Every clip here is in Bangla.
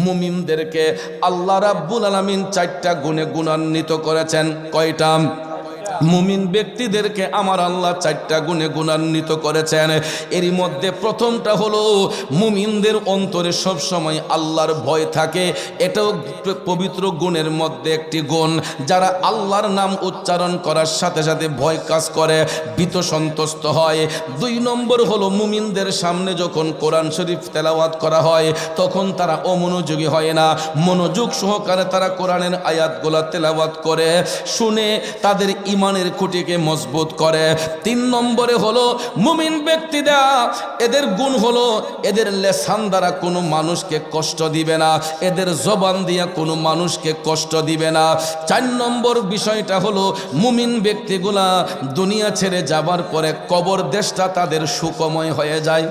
মুমিনদেরকে আল্লাহ রাব্বুল আলামিন 4টা গুণে গুণান্বিত করেছেন। কয়টা? মুমিন ব্যক্তিদেরকে আমার আল্লাহ 4টা গুণে গুণান্বিত করেছেন। এরই মধ্যে প্রথমটা হলো মুমিনদের অন্তরে সব সময় আল্লাহর ভয় থাকে। এটাও পবিত্র গুণের মধ্যে একটি গুণ। যারা আল্লাহর নাম উচ্চারণ করার সাথে সাথে ভয় কাজ করে, ভীত সন্তুষ্ট হয়। 2 নম্বর হলো মুমিনদের সামনে যখন কোরআন শরীফ তেলাওয়াত করা হয় তখন তারা অমনোযোগী হয় না, মনোযোগ সহকারে তারা কোরআনের আয়াতগুলো তেলাওয়াত করে শুনে তাদের ইমানের খুঁটিকে মজবুত করে। 3 নম্বরে হলো মুমিন ব্যক্তিরা, এদের গুণ হলো এদের লেসান দ্বারা কোনো মানুষকে কষ্ট দিবে না, এদের জবান দিয়া কোনো মানুষকে কষ্ট দিবে না। 4 নম্বর বিষয়টা হলো মুমিন ব্যক্তিগুলা দুনিয়া ছেড়ে যাবার পরে কবর দেশটা তাদের সুখময় হয়ে যায়।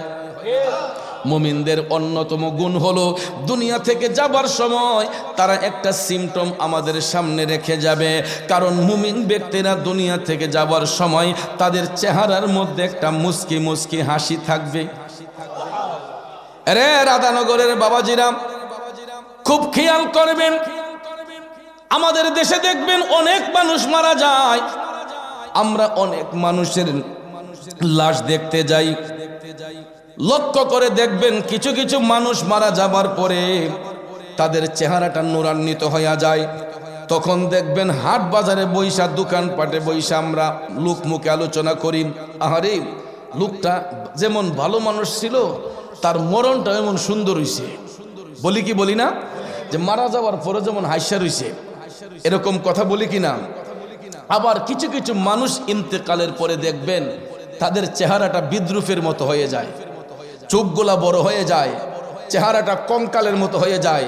মুমিনদের অন্যতম গুণ হলো দুনিয়া থেকে যাবার সময় তারা একটা সিমটম আমাদের সামনে রেখে যাবে। কারণ মুমিন ব্যক্তিরা দুনিয়া থেকে যাবার সময় তাদের চেহারার মধ্যে একটা মুস্কি মুস্কি হাসি থাকবে। আরে রাধানগরের বাবাজিরা খুব খেয়াল করবেন, আমাদের দেশে দেখবেন অনেক মানুষ মারা যায়, আমরা অনেক মানুষের লাশ দেখতে যাই। লক্ষ্য করে দেখবেন কিছু কিছু মানুষ মারা যাবার পরে তাদের চেহারাটা নূরান্বিত হয়ে যায়। তখন দেখবেন হাট বাজারে বৈশা, দোকানপাটে বৈশা আমরা লোক মুখে আলোচনা করি, আহারে লোকটা যেমন ভালো মানুষ ছিল তার মরণটা এমন সুন্দর হইছে। বলি কি বলি না যে মারা যাওয়ার পরে যেমন হাস্যা রইছে, এরকম কথা বলি কি না? আবার কিছু কিছু মানুষ ইন্তেকালের পরে দেখবেন তাদের চেহারাটা বিদ্রুপের মতো হয়ে যায়, চোখগুলা বড় হয়ে যায়, চেহারাটা কঙ্কালের মতো হয়ে যায়।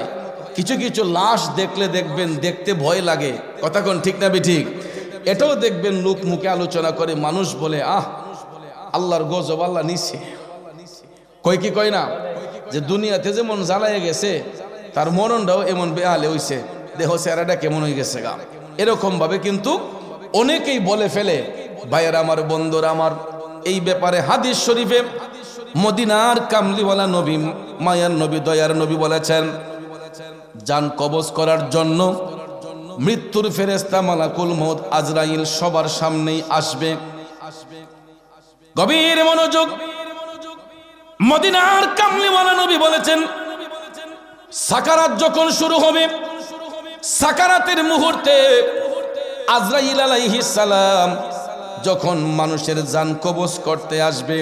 কিছু কিছু লাশ দেখলে দেখবেন দেখতে ভয় লাগে। কথা কোন ঠিক না ঠিক? এটাও দেখবেন লোক মুখে আলোচনা করে, মানুষ বলে আহ আল্লাহর গজব আল্লাহ নিছে। কই কি কয় না যে দুনিয়াতে যেমন জ্বালায় গেছে তার মরণটাও এমন বেহালে হইছে, দেহ চেহারাটা কেমন হয়ে গেছে গা। এরকম ভাবে কিন্তু অনেকেই বলে ফেলে। ভাইয়ের আমার, বন্ধুরা আমার, এই ব্যাপারে হাদিস শরীফে মদিনার কামলিওয়ালা নবী, মায়ার নবী, দয়ার নবী বলেছেন, জান কবজ করার জন্য মৃত্যুর ফেরেশতা মালাকুল মউত আজরাইল সবার সামনেই আসবে। গভীর মনোযোগ, মদিনার কামলিওয়ালা নবী বলেছেন, সাকারাত যখন শুরু হবে, সাকারাতের মুহূর্তে আজরাইল আলাইহিস সালাম যখন মানুষের জান কবজ করতে আসবে,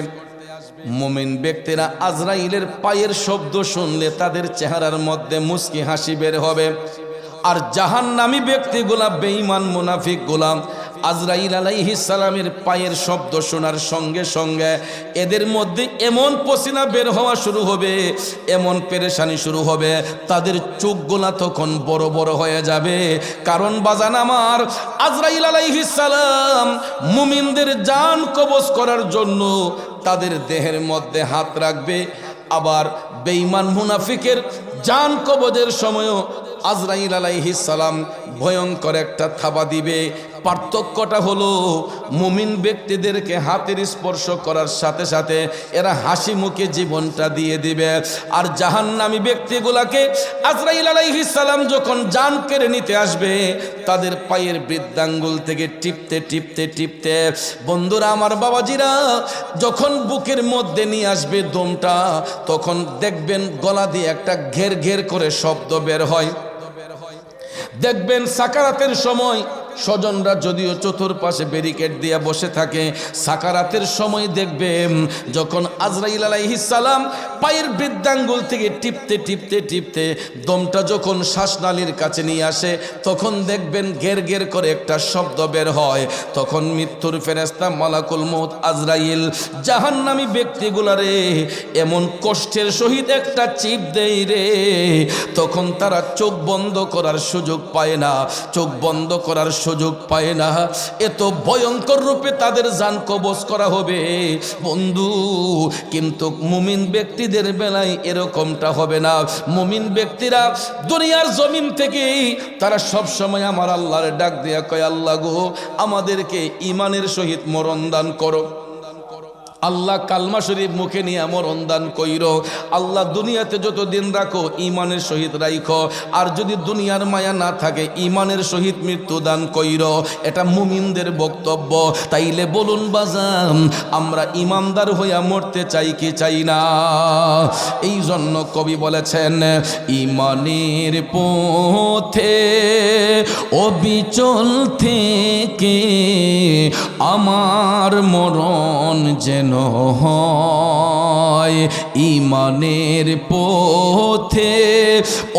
মুমিন ব্যক্তিরা আজরাইলের পায়ের শব্দ শুনলে তাদের চেহারার মধ্যে মুস্কি হাসি বের হবে। আর জাহান্নামী ব্যক্তিগুলা, বেঈমান মুনাফিক গুলা আজরাইল আলাইহিস সালামের পায়ের শব্দ শোনার সঙ্গে সঙ্গে এদের মধ্যে এমন পসিনা বের হওয়া শুরু হবে, এমন পেরেশানি শুরু হবে, তাদের চোখগুলা তখন বড় বড় হয়ে যাবে। কারণ বাজান আমার, আজরাইল আলাইহিস সালাম মুমিনদের জান কবজ করার জন্য তাদের দেহের মধ্যে হাত রাখবে। আবার বেঈমান মুনাফিকের জান কবজের সময়ও আজরাইল আলাইহিস সালাম ভয়ঙ্কর একটা থাবা দিবে। পার্থক্যটা হলো মুমিন ব্যক্তিদেরকে হাতের স্পর্শ করার সাথে সাথে এরা হাসি মুখে জীবনটা দিয়ে দিবে। আর জাহান্নামী ব্যক্তিগুলাকে আজরাইল আলাইহিস সালাম যখন জান কেড়ে নিতে আসবে, তাদের পায়ের বৃদ্ধাঙ্গুল থেকে টিপতে টিপতে টিপতে, বন্ধুরা আমার, বাবাজিরা, যখন বুকের মধ্যে নিয়ে আসবে দমটা, তখন দেখবেন গলা দিয়ে একটা ঘের ঘের করে শব্দ বের হয়। দেখবেন সাকারাতের সময় স্বজনরা যদিও চতুর্পাশে ব্যারিকেড দিয়ে বসে থাকে, সাকারাতের সময় দেখবেন যখন আজরাইল আলাইহিস সালাম পায়ের বৃদ্ধাঙ্গুল থেকে টিপতে টিপতে টিপতে দমটা যখন শ্বাসনালীর কাছে নিয়ে আসে, তখন দেখবেন ঘের ঘের করে একটা শব্দ বের হয়। তখন মৃত্যুর ফেরেশতা মালাকুল মউত আজরাইল জাহান্নামী ব্যক্তিগুলারে এমন কষ্টের সহিত একটা চিপ দেয় রে, তখন তারা চোখ বন্ধ করার সুযোগ পায় না, চোখ বন্ধ করার সুযোগ পায় না। এত ভয়ঙ্কর রূপে তাদের জান কবজ করা হবে বন্ধু। কিন্তু মুমিন ব্যক্তিদের বেলায় এরকমটা হবে না। মুমিন ব্যক্তিরা দুনিয়ার জমিন থেকে তারা সব সময় আমার আল্লাহর ডাক দিয়া কয়, আল্লাহ গো, আমাদেরকে ঈমানের সহিত মরণ দান করো। আল্লাহ কালমা শরীফ মুখে নিয়ে মরণ দান কইরো। আল্লাহ দুনিয়াতে যত দিন রাখো ইমানের সহিত রাইখো, আর যদি দুনিয়ার মায়া না থাকে ইমানের সহিত মৃত্যু দান কইরো। এটা মুমিনদের বক্তব্য। তাইলে বলুন বাজান, আমরা ইমানদার হইয়া মরতে চাই কি চাই না? এই জন্য কবি বলেছেন, ইমানের পথে অবিচল থেকে আমার মরণ যেন হয়। ইমানের পথে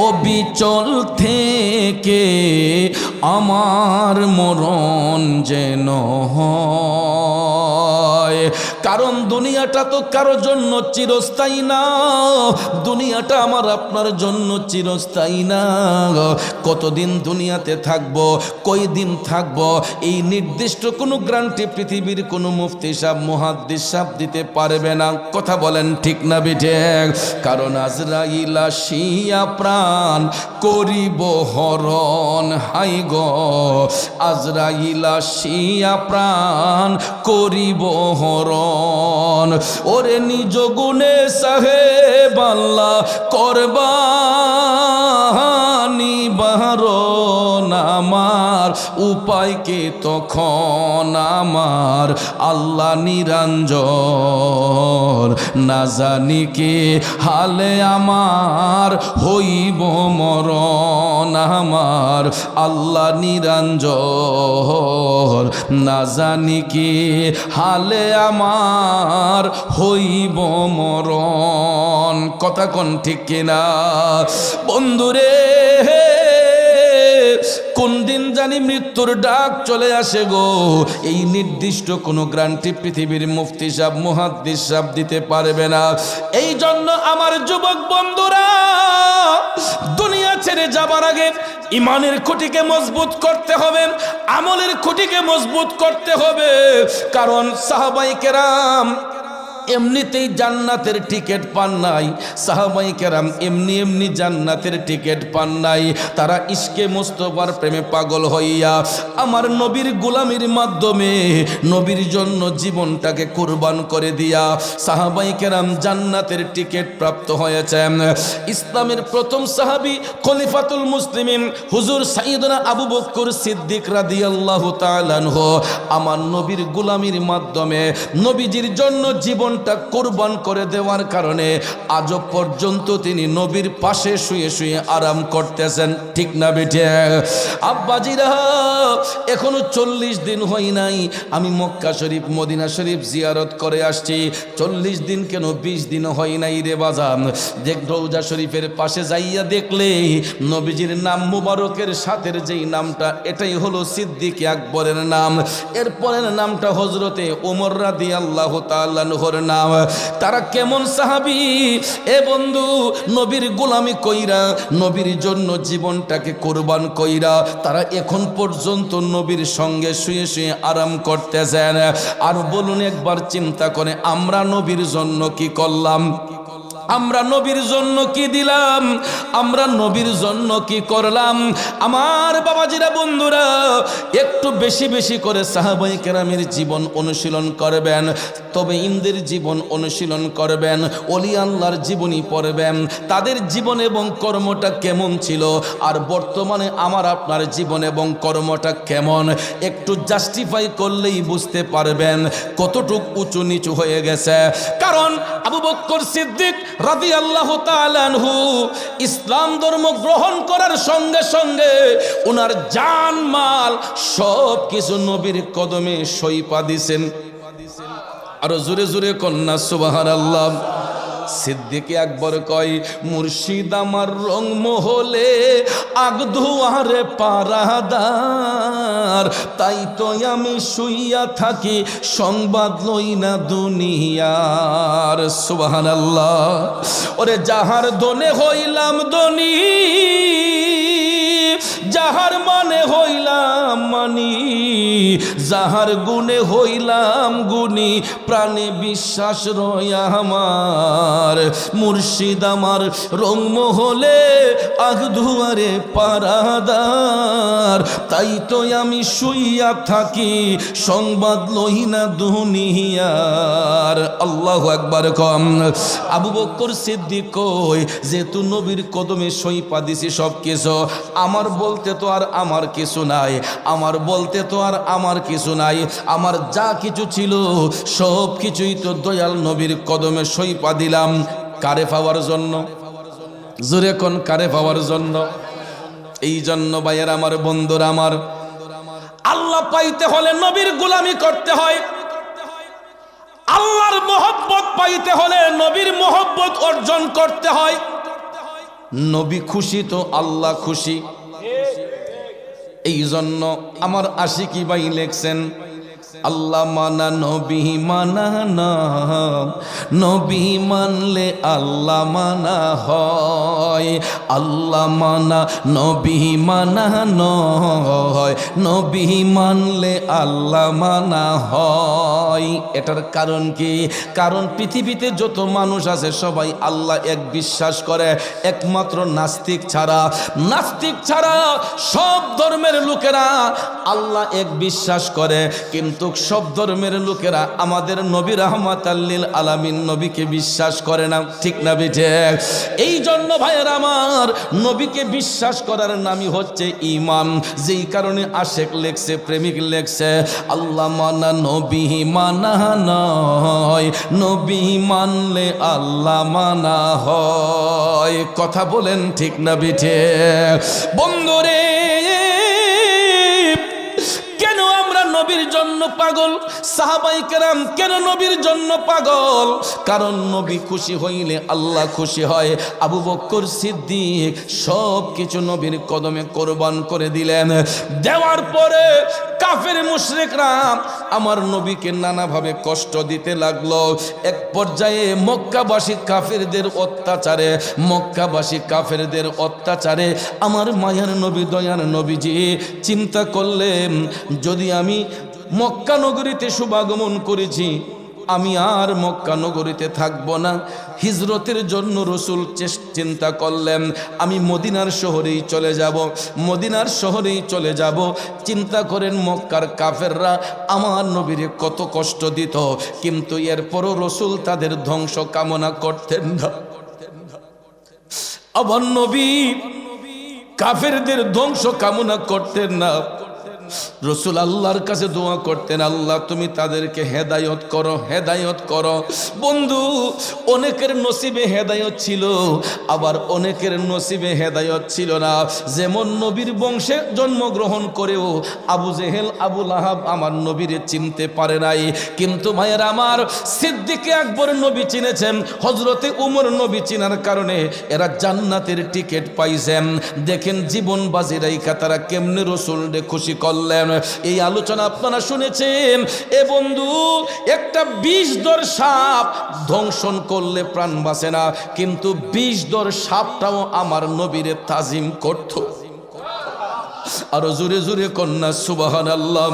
অবিচল থেকে আমার মরণ যেন হয়। কারণ দুনিয়াটা তো কারোর জন্য চিরস্থায়ী না, দুনিয়াটা আমার আপনার জন্য চিরস্থায়ী না। কতদিন দুনিয়াতে থাকবো, কই দিন থাকবো, এই নির্দিষ্ট কোনো গ্যারান্টি পৃথিবীর কোনো মুফতি সাহেব মুহাদ্দিস সাহেব দিতে পারবে না। কথা বলেন ঠিক না বিঠেক? কারণ আজরাইল আসিয়া প্রাণ করিব হরণ। হাই গো, আজরাইল আসিয়া প্রাণ করিব হরণ। ওরে নিজ গুণে সাহেব আল্লাহ করবানি বারণ। আমার উপায় কে তখন আমার আল্লাহ নিরঞ্জন। না জানি কে হালে আমার হইব মরণ। আমার আল্লাহ নিরঞ্জন। না জানি কে হালে আমার হইব মরণ। কথা কোন ঠিক কিনা বন্ধুরে? কোন দিন জানি মৃত্যুর ডাক চলে আসে গো, এই নির্দিষ্ট কোনো গ্যারান্টি পৃথিবীর মুফতি সাহেব মুহাদ্দিস সাহেব দিতে পারবে না। এই জন্য আমার যুবক বন্ধুরা, দুনিয়া ছেড়ে যাবার আগে ইমানের খুঁটিকে মজবুত করতে হবে, আমলের খুঁটিকে মজবুত করতে হবে। কারণ সাহাবায়ে কেরাম এমনিতেই জান্নাতের টিকিট পান নাই, সাহাবায়ে কেরাম এমনি এমনি জান্নাতের টিকিট পান নাই। তারা ইশকে মুস্তাফার প্রেমে পাগল হইয়া আমার নবীর গোলামির মাধ্যমে নবীর জন্য জীবনটাকে কুরবান করে দিয়া সাহাবায়ে কেরাম জান্নাতের টিকিট প্রাপ্ত হয়েছেন। ইসলামের প্রথম সাহাবী খলিফাতুল মুসলিমিন হুজুর সাইয়েদনা আবু বকর সিদ্দিক রাদিয়াল্লাহু তাআলা আনহু আমার নবীর গোলামির মাধ্যমে নবীজির জন্য জীবন কুরবান করে দেওয়ার কারণে আজও পর্যন্ত তিনি নবীর পাশে শুয়ে শুয়ে আরাম করতেছেন। ঠিক না বেটে? আব্বাজিরা, এখনো 40 দিন হয় নাই আমি মক্কা শরীফ মদিনা শরীফ জিয়ারত করে আসছি। 40 দিন কেন 20 দিন হয় নাই রে বাজান। দেখ রওজা শরীফের পাশে যাইয়া দেখলে নবীজির নাম মুবারকের সাথের যেই নামটা, এটাই হলো সিদ্দিক আকবরের নাম। এরপরের নামটা হযরতে ওমর রাদিয়াল্লাহু তাআলা আনহুর নাম। তারা কেমন সাহাবী এ বন্ধু, নবীর গোলামি কইরা নবীর জন্য জীবনটাকে কুরবান কইরা তারা এখন পর্যন্ত নবীর সঙ্গে শুয়ে শুয়ে আরাম করতেছেন। আর বলুন একবার চিন্তা করে, আমরা নবীর জন্য কি করলাম? আমরা নবীর জন্য কি দিলাম? আমরা নবীর জন্য কি করলাম? আমার বাবাজিরা বন্ধুরা, একটু বেশি বেশি করে সাহাবায়ে কেরামের জীবন অনুশীলন করবেন, তবে ইনদের জীবন অনুশীলন করবেন, ওলি আল্লাহর জীবনী পড়বেন। তাদের জীবন এবং কর্মটা কেমন ছিল, আর বর্তমানে আমার আপনার জীবন এবং কর্মটা কেমন, একটু জাস্টিফাই করলেই বুঝতে পারবেন কতটুক উঁচু নিচু হয়ে গেছে। কারণ আবু বকর সিদ্দিক রাদিয়াল্লাহু তাআলা আনহু ইসলাম ধর্ম গ্রহণ করার সঙ্গে সঙ্গে ওনার জান মাল সব কিছু নবীর কদমে সইপা দিছেন। আরো জোরে জোরে কন্যা সুবহানাল্লাহ। সিদ্দিক আকবর কয়, মুর্শিদ আমার রং মহলে আগধুয়ারে পারাদার, তাই তো আমি শুইয়া থাকি সংবাদ লই না দুনিয়ার। সুবহানাল্লাহ। ওরে যাহার দনে হইলাম দনি, যাহার মানে হইলাম মানি, যাহার গুণে হইলাম গুণী প্রাণে বিশ্বাস রয়া আমার মুর্শিদ আমার রংমহলে আগধুয়ারে পারাদার তাই তো আমি শুইয়া থাকি সংবাদ লই না দুনিয়ার আল্লাহু আকবার কম আবু বকর সিদ্দিক কই যেহেতু নবীর কদমে সইপা দিছি সব কিছু আমার বলতে তো আর আমার কিছু নাই আমার বলতে তো আর আমার কিছু নাই আমার যা কিছু ছিল সব কিছুই তো দয়াল নবীর কদমে সইপা দিলাম কারে পাওয়ার জন্য জোরে কোন কারে পাওয়ার জন্য এই জন্য ভাইয়ের আমার বন্ধুরা আমার আল্লাহ পাইতে হলে নবীর গোলামি করতে হয় আল্লাহর মহব্বত পাইতে হলে নবীর মহব্বত অর্জন করতে হয় নবী খুশি তো আল্লাহ খুশি এই জন্য আমার আশিকি ভাই লেখছেন আল্লাহ মানা নবী মানা না নবী মানলে আল্লাহ মানা হয় আল্লাহ মানা নবী মানা নয় নবী মানলে আল্লাহ মানা হয় এটার কারণ কি কারণ পৃথিবীতে যত মানুষ আছে সবাই আল্লাহ এক বিশ্বাস করে একমাত্র নাস্তিক ছাড়া সব ধর্মের লোকেরা আল্লাহ এক বিশ্বাস করে কিন্তু সব ধর্মের লোকেরা আমাদের নবী রাহমাতাল লিল আলামিন নবীকে বিশ্বাস করে না ঠিক না বেঠে এই জন্য ভাইয়েরা আমার নবীকে বিশ্বাস করার নামই হচ্ছে ঈমান যেই কারণে আশিক লেখছে প্রেমিক লেখছে আল্লাহ মানা নবী মানা নয় নবী মানলে আল্লাহ মানা হয় কথা বলেন ঠিক না বেঠে বন্ধুরে নবীর জন্য পাগল সাহাবায়ে কেরাম কেন নবীর জন্য পাগল কারণ নবী খুশি হইলে আল্লাহ খুশি হয় আবু বকর সিদ্দিক সব কিছু নবীর কদমে কোরবান করে দিলেন দেওয়ার পরে কাফের মুশরিকরা আমার নবীকে নানাভাবে কষ্ট দিতে লাগলো এক পর্যায়ে মক্কাবাসী কাফেরদের অত্যাচারে আমার মায়ার নবী দয়ার নবীজি চিন্তা করলেন যদি আমি মক্কা নগরীতে শুভাগমন করেছি আমি আর মক্কা নগরীতে থাকব না হিজরতের জন্য রাসূল চিন্তা করলেন আমি মদিনার শহরেই চলে যাব চিন্তা করেন মক্কার কাফেররা আমার নবীরে কত কষ্ট দিত কিন্তু এরপরও রাসূল তাদের ধ্বংস কামনা করতেন না আমার নবী কাফেরদের ধ্বংস কামনা করতেন না রাসূল আল্লাহর কাছে দোয়া করতেন আল্লাহ তুমি তাদেরকে হেদায়েত করো বন্ধু অনেকের নসিবে হেদায়েত ছিল আবার অনেকের নসিবে হেদায়েত ছিল না যেমন নবীর বংশে জন্মগ্রহণ করেও আবু জেহেল আবু লাহাব আমার নবীরে চিনতে পারে নাই কিন্তু ভাইয়ের আমার সিদ্দিক আকবর নবী চিনেছেন হযরতে উমর নবী চিনার কারণে এরা জান্নাতের টিকিট পাইছেন দেখেন জীবন বাজি রাইখা তারা কেমনে রাসূলকে খুশি করলেন এই আলোচনা আপনারা শুনেছেন এ বন্ধু একটা বিষধর সাপ ধ্বংসন করলে প্রাণ বাঁচে না কিন্তু বিষধর সাপটাও আমার নবীরে তাজিম করত আর জোরে জোরে কন্যা সুবহানাল্লাহ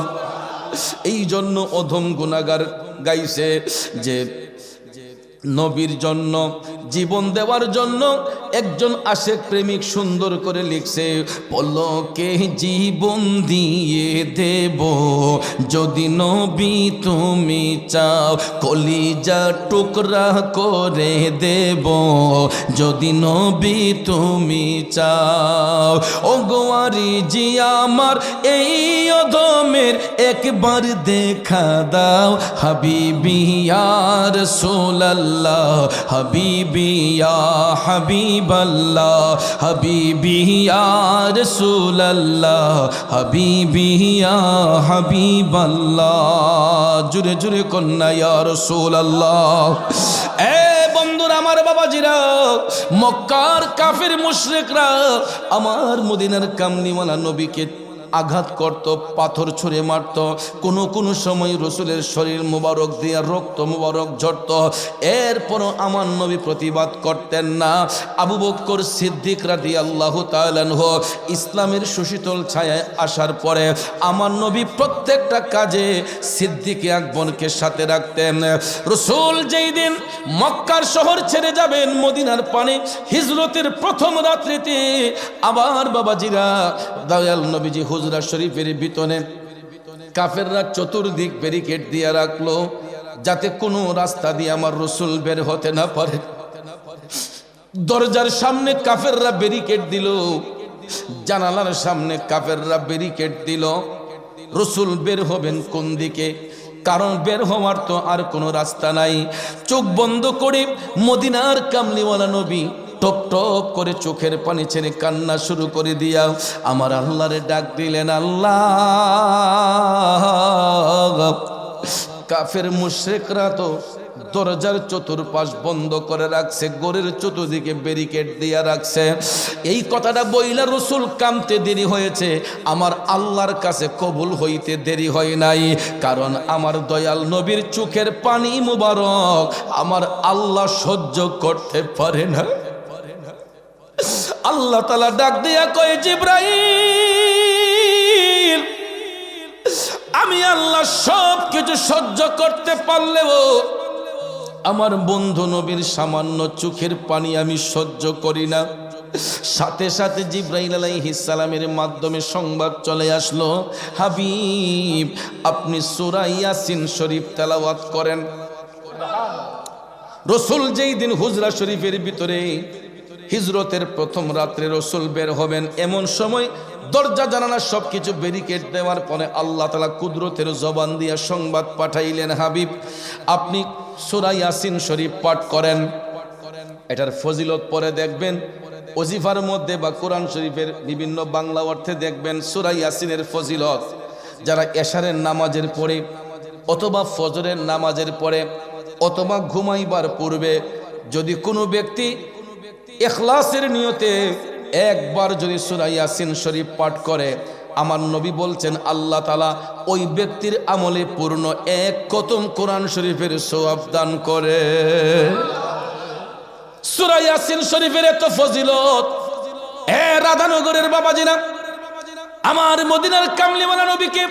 এই জন্য অধম গুনাহগার গাইছে যে নবীর জন্য জীবন দেওয়ার জন্য একজন আশেক প্রেমিক সুন্দর করে লিখছে পলকে জীবন দিয়ে দেব যদি নবী তুমি চাও কলিজা টুকরা করে দেব যদি নবী তুমি চাও ও গোয়ারি জি আমার এই অধমের একবার দেখা দাও হাবিবি ইয়া রাসূলুল্লাহ হাবিবি ইয়া হাবিবাল্লাহ হাবিবি ইয়া রাসূলুল্লাহ হাবিবি ইয়া হাবিবাল্লাহ জুরে জুরে কন্যা ইয়া রাসূলুল্লাহ এ বন্ধুরা আমার বাবাজিরা মক্কার কাফির মুশরিকরা আমার মদিনার কামলিওয়ালা নবীকে আঘাত করত, পাথর ছুঁড়ে মারত, কোনো সময় রসুলের শরীর মুবারক দিয়ে রক্ত মুবারক ঝরত, এরপরও আমার নবী প্রতিবাদ করতেন না। আবু বকর সিদ্দিক রাদিয়াল্লাহু তাআলা আনহু ইসলামের সুশীতল ছায়ায় আসার পরে আমার নবী প্রত্যেকটা কাজে সিদ্দিক আকবরকে সাথে রাখতেন। রসুল যেই দিন মক্কার শহর ছেড়ে যাবেন মদিনার পানে হিজরতের প্রথম রাত্রিতে, আবার বাবাজিরা দয়াল নবীজি হুজরা শরীফের ভিতরে কাফেররা চতুর্দিক ব্যারিকেড দিয়ে রাখলো, যাতে কোনো রাস্তা দিয়ে আমার রসুল বের হতে না পারে। দরজার সামনে কাফেররা ব্যারিকেড দিল, জানালার সামনে কাফেররা ব্যারিকেড দিল। রসুল বের হবেন কোন দিকে? কারণ বের হওয়ার তো আর কোনো রাস্তা নাই। চোখ বন্ধ করে মদিনার কামলিওয়ালা নবী টপ টপ করে চোখের পানি ছেড়ে কান্না শুরু করে দিয়া আমার আল্লাহরে ডাক দিলেন, আল্লাহ, কাফের মুশরিকরা তো দরজার চতুর্পাশ বন্ধ করে রাখছে, গোরের চতুর্দিকে ব্যারিকেড দিয়া রাখছে। এই কথাটা বইলা রসুল কামতে দেরি হয়েছে, আমার আল্লাহর কাছে কবুল হইতে দেরি হয় নাই। কারণ আমার দয়াল নবীর চোখের পানি মুবারক আমার আল্লাহ সহ্য করতে পারে না। আল্লাহ তাআলা ডাক দিয়া কয়, জিবরাইল, আমি আল্লাহ সব কিছু সহ্য করতে পারলেও আমার বন্ধু নবীর সামান্য চোখের পানি আমি সহ্য করি না। সাথে সাথে জিবরাইল আলাইহিস সালামের মাধ্যমে সংবাদ চলে আসলো, হাবিব, আপনি সূরা ইয়াসিন শরীফ তেলাওয়াত করেন। রসুল যেই দিন হুজরা শরীফের ভিতরে হিজরতের প্রথম রাত্রে রসুল বের হবেন, এমন সময় দরজা জানালা সবকিছু ব্যারিকেড দেওয়ার পরে আল্লাহ তাআলা কুদরতের জবান দিয়া সংবাদ পাঠাইলেন, হাবিব, আপনি সূরা ইয়াসিন শরীফ পাঠ করেন। এটার ফজিলত পরে দেখবেন ওজিফার মধ্যে বা কোরআন শরীফের বিভিন্ন বাংলা অর্থে দেখবেন সূরা ইয়াসিনের ফজিলত। যারা এশারের নামাজের পরে অথবা ফজরের নামাজের পরে অথবা ঘুমাইবার পূর্বে যদি কোনো ব্যক্তি ইখলাসের নিয়তে একবার যদি সূরা ইয়াসিন শরীফ পাঠ করে, আমার নবী বলছেন আল্লাহ তাআলা ওই ব্যক্তির আমলে পূর্ণ এক খতম কোরআন শরীফের সওয়াব দান করে। সূরা ইয়াসিন শরীফের এত ফজিলত, এ রাধানগরের বাবাজিরা, আমার মদিনার কামলিওয়ালা নবীকে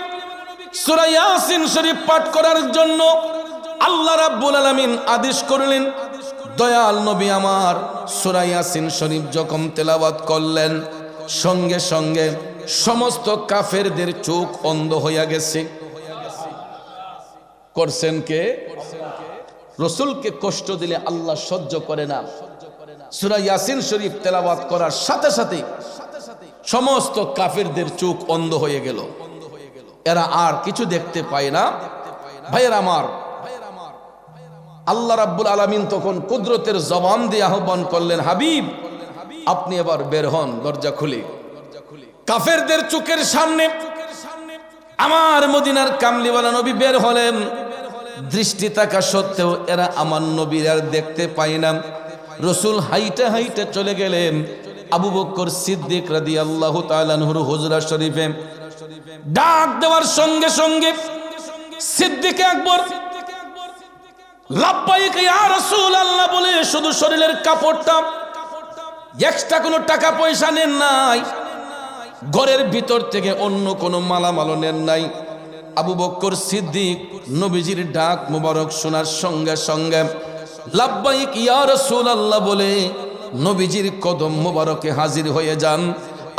সূরা ইয়াসিন শরীফ পাঠ করার জন্য আল্লাহ রাব্বুল আলামিন আদেশ করলেন। দয়াল নবী আমার সূরা ইয়াসিন শরীফ যখন তেলাওয়াত করলেন, সঙ্গে সঙ্গে সমস্ত কাফেরদের চোখ অন্ধ হইয়া গেছে। করছেন কে? রসুলকে কষ্ট দিলে আল্লাহ সহ্য করে না। সূরা ইয়াসিন শরীফ তেলাওয়াত করার সাথে সাথে সমস্ত কাফেরদের চোখ অন্ধ হয়ে গেল, এরা আর কিছু দেখতে পায় না। ভাইয়ের আমার, আল্লাহ রাব্বুল আলামিন তখন কুদরতের জবান দিয়ে আহ্বান করলেন, হাবিব, আপনি এবার বের হন দরজা খুলে। কাফেরদের চোখের সামনে আমার মদিনার কামলিওয়ালা নবী বের হলেন। দৃষ্টি থাকা সত্ত্বেও এরা আমার নবীর আর দেখতে পায় না। রসুল হাইটে হাইটে চলে গেলেন আবু বকর সিদ্দিক রাদিয়াল্লাহু তাআলা আনহুর হুজরা শরীফে। ডাক দেওয়ার সঙ্গে সঙ্গে সিদ্দিক আকবর লাব্বাইক ইয়া রাসূলুল্লাহ বলে শুধু শরীরের কাপড়টা, এক্সট্রা কোনো টাকা পয়সা নেন নাই, ঘরের ভিতর থেকে অন্য কোনো মালামাল নেন নাই। আবু বকর সিদ্দিক নবীজির ডাক মুবারক শোনার সঙ্গে সঙ্গে লাব্বাইক ইয়া রাসূলুল্লাহ বলে নবীজির কদম মুবারকে হাজির হয়ে যান।